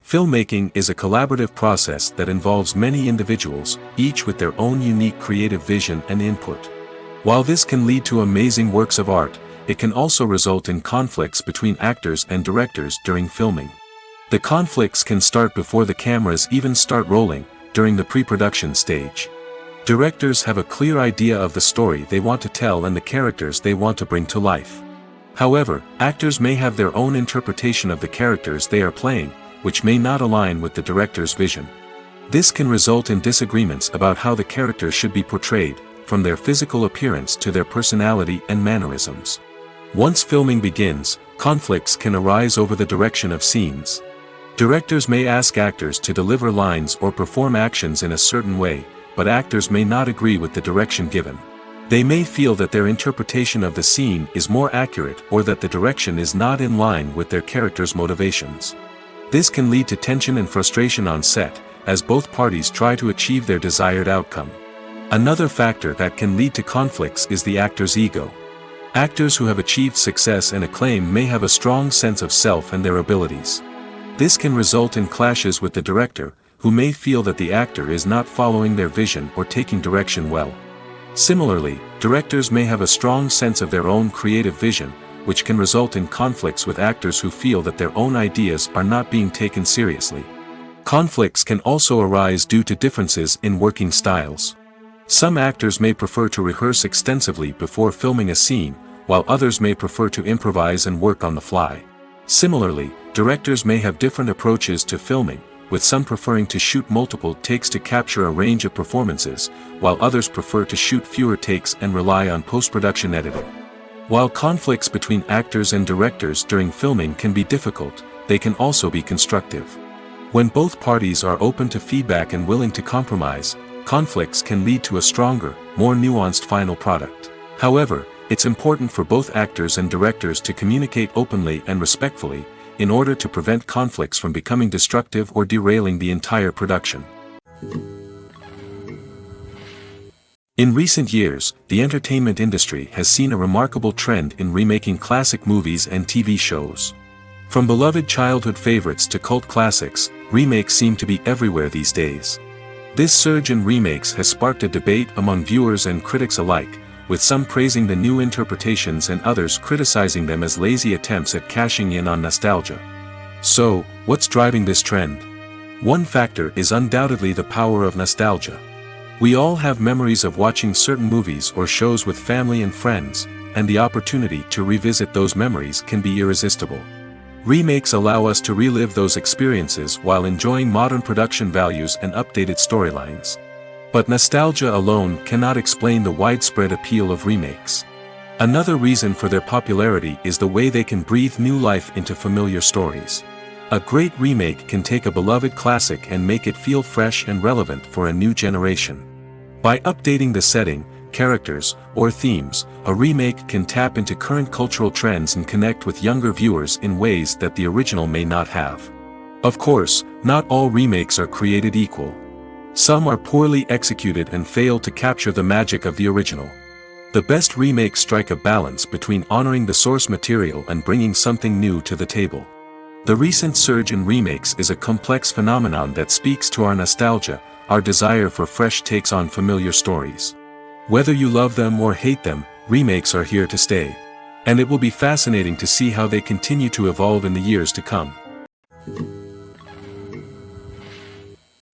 Filmmaking is a collaborative process that involves many individuals, each with their own unique creative vision and input. While this can lead to amazing works of art, it can also result in conflicts between actors and directors during filming. The conflicts can start before the cameras even start rolling, during the pre-production stage. Directors have a clear idea of the story they want to tell and the characters they want to bring to life. However, actors may have their own interpretation of the characters they are playing, which may not align with the director's vision. This can result in disagreements about how the characters should be portrayed, from their physical appearance to their personality and mannerisms. Once filming begins, conflicts can arise over the direction of scenes. Directors may ask actors to deliver lines or perform actions in a certain way, but actors may not agree with the direction given. They may feel that their interpretation of the scene is more accurate or that the direction is not in line with their character's motivations. This can lead to tension and frustration on set, as both parties try to achieve their desired outcome. Another factor that can lead to conflicts is the actor's ego. Actors who have achieved success and acclaim may have a strong sense of self and their abilities. This can result in clashes with the director, who may feel that the actor is not following their vision or taking direction well. Similarly, directors may have a strong sense of their own creative vision, which can result in conflicts with actors who feel that their own ideas are not being taken seriously. Conflicts can also arise due to differences in working styles. Some actors may prefer to rehearse extensively before filming a scene, while others may prefer to improvise and work on the fly. Similarly, directors may have different approaches to filming, with some preferring to shoot multiple takes to capture a range of performances, while others prefer to shoot fewer takes and rely on post-production editing. While conflicts between actors and directors during filming can be difficult, they can also be constructive. When both parties are open to feedback and willing to compromise, conflicts can lead to a stronger, more nuanced final product. However, it's important for both actors and directors to communicate openly and respectfully, in order to prevent conflicts from becoming destructive or derailing the entire production. In recent years, the entertainment industry has seen a remarkable trend in remaking classic movies and TV shows. From beloved childhood favorites to cult classics, remakes seem to be everywhere these days. This surge in remakes has sparked a debate among viewers and critics alike, with some praising the new interpretations and others criticizing them as lazy attempts at cashing in on nostalgia. So, what's driving this trend? One factor is undoubtedly the power of nostalgia. We all have memories of watching certain movies or shows with family and friends, and the opportunity to revisit those memories can be irresistible. Remakes allow us to relive those experiences while enjoying modern production values and updated storylines. But nostalgia alone cannot explain the widespread appeal of remakes. Another reason for their popularity is the way they can breathe new life into familiar stories. A great remake can take a beloved classic and make it feel fresh and relevant for a new generation. By updating the setting, characters, or themes, a remake can tap into current cultural trends and connect with younger viewers in ways that the original may not have. Of course, not all remakes are created equal. Some are poorly executed and fail to capture the magic of the original. The best remakes strike a balance between honoring the source material and bringing something new to the table. The recent surge in remakes is a complex phenomenon that speaks to our nostalgia, our desire for fresh takes on familiar stories. Whether you love them or hate them, remakes are here to stay. And it will be fascinating to see how they continue to evolve in the years to come.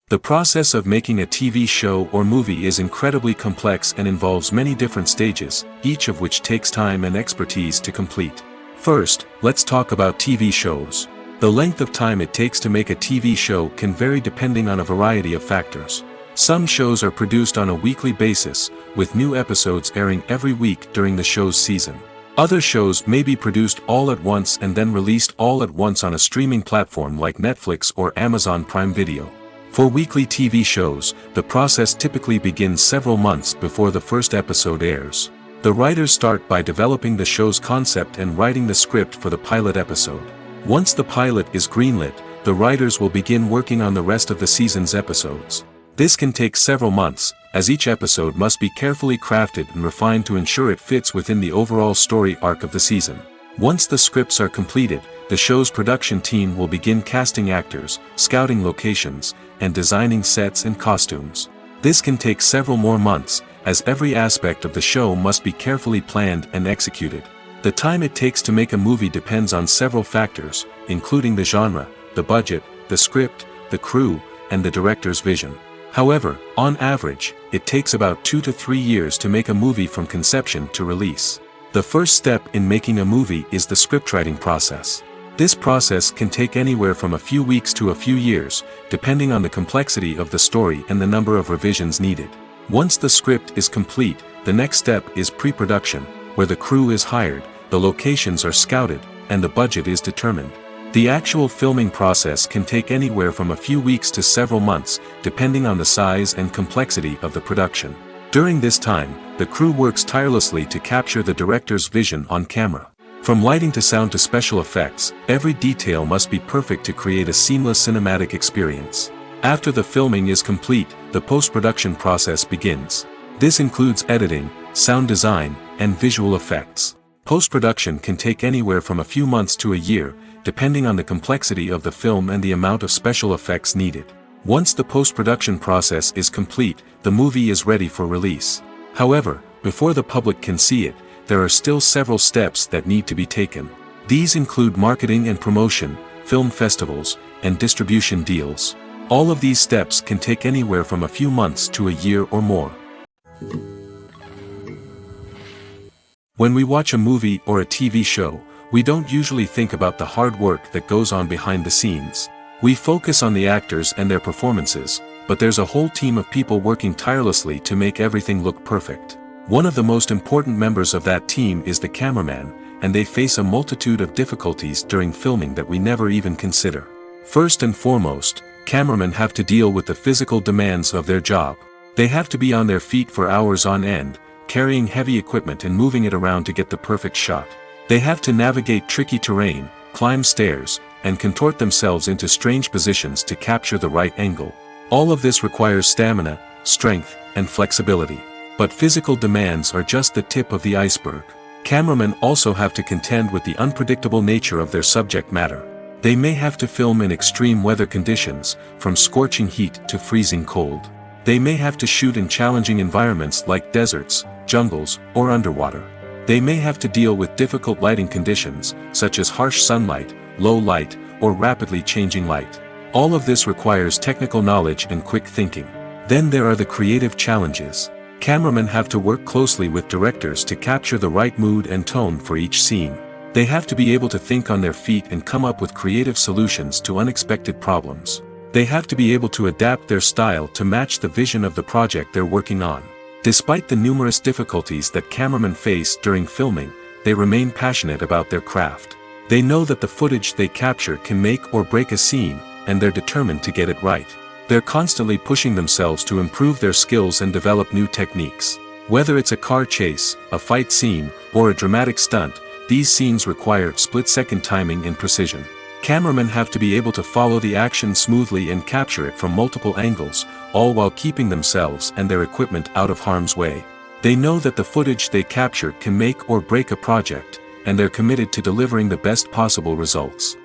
The process of making a TV show or movie is incredibly complex and involves many different stages, each of which takes time and expertise to complete. First, let's talk about TV shows. The length of time it takes to make a TV show can vary depending on a variety of factors. Some shows are produced on a weekly basis, with new episodes airing every week during the show's season. Other shows may be produced all at once and then released all at once on a streaming platform like Netflix or Amazon Prime Video. For weekly TV shows, the process typically begins several months before the first episode airs. The writers start by developing the show's concept and writing the script for the pilot episode. Once the pilot is greenlit, the writers will begin working on the rest of the season's episodes. This can take several months, as each episode must be carefully crafted and refined to ensure it fits within the overall story arc of the season. Once the scripts are completed, the show's production team will begin casting actors, scouting locations, and designing sets and costumes. This can take several more months, as every aspect of the show must be carefully planned and executed. The time it takes to make a movie depends on several factors, including the genre, the budget, the script, the crew, and the director's vision. However, on average, it takes about 2 to 3 years to make a movie from conception to release. The first step in making a movie is the scriptwriting process. This process can take anywhere from a few weeks to a few years, depending on the complexity of the story and the number of revisions needed. Once the script is complete, the next step is pre-production, where the crew is hired, the locations are scouted, and the budget is determined. The actual filming process can take anywhere from a few weeks to several months, depending on the size and complexity of the production. During this time, the crew works tirelessly to capture the director's vision on camera. From lighting to sound to special effects, every detail must be perfect to create a seamless cinematic experience. After the filming is complete, the post-production process begins. This includes editing, sound design, and visual effects. Post-production can take anywhere from a few months to a year, depending on the complexity of the film and the amount of special effects needed. Once the post-production process is complete, the movie is ready for release. However, before the public can see it, there are still several steps that need to be taken. These include marketing and promotion, film festivals, and distribution deals. All of these steps can take anywhere from a few months to a year or more. When we watch a movie or a TV show, we don't usually think about the hard work that goes on behind the scenes. We focus on the actors and their performances, but there's a whole team of people working tirelessly to make everything look perfect. One of the most important members of that team is the cameraman, and they face a multitude of difficulties during filming that we never even consider. First and foremost, cameramen have to deal with the physical demands of their job. They have to be on their feet for hours on end, carrying heavy equipment and moving it around to get the perfect shot. They have to navigate tricky terrain, climb stairs, and contort themselves into strange positions to capture the right angle. All of this requires stamina, strength, and flexibility. But physical demands are just the tip of the iceberg. Cameramen also have to contend with the unpredictable nature of their subject matter. They may have to film in extreme weather conditions, from scorching heat to freezing cold. They may have to shoot in challenging environments like deserts, jungles, or underwater. They may have to deal with difficult lighting conditions, such as harsh sunlight, low light, or rapidly changing light. All of this requires technical knowledge and quick thinking. Then there are the creative challenges. Cameramen have to work closely with directors to capture the right mood and tone for each scene. They have to be able to think on their feet and come up with creative solutions to unexpected problems. They have to be able to adapt their style to match the vision of the project they're working on. Despite the numerous difficulties that cameramen face during filming, they remain passionate about their craft. They know that the footage they capture can make or break a scene, and they're determined to get it right. They're constantly pushing themselves to improve their skills and develop new techniques. Whether it's a car chase, a fight scene, or a dramatic stunt, these scenes require split-second timing and precision. Cameramen have to be able to follow the action smoothly and capture it from multiple angles, all while keeping themselves and their equipment out of harm's way. They know that the footage they capture can make or break a project, and they're committed to delivering the best possible results.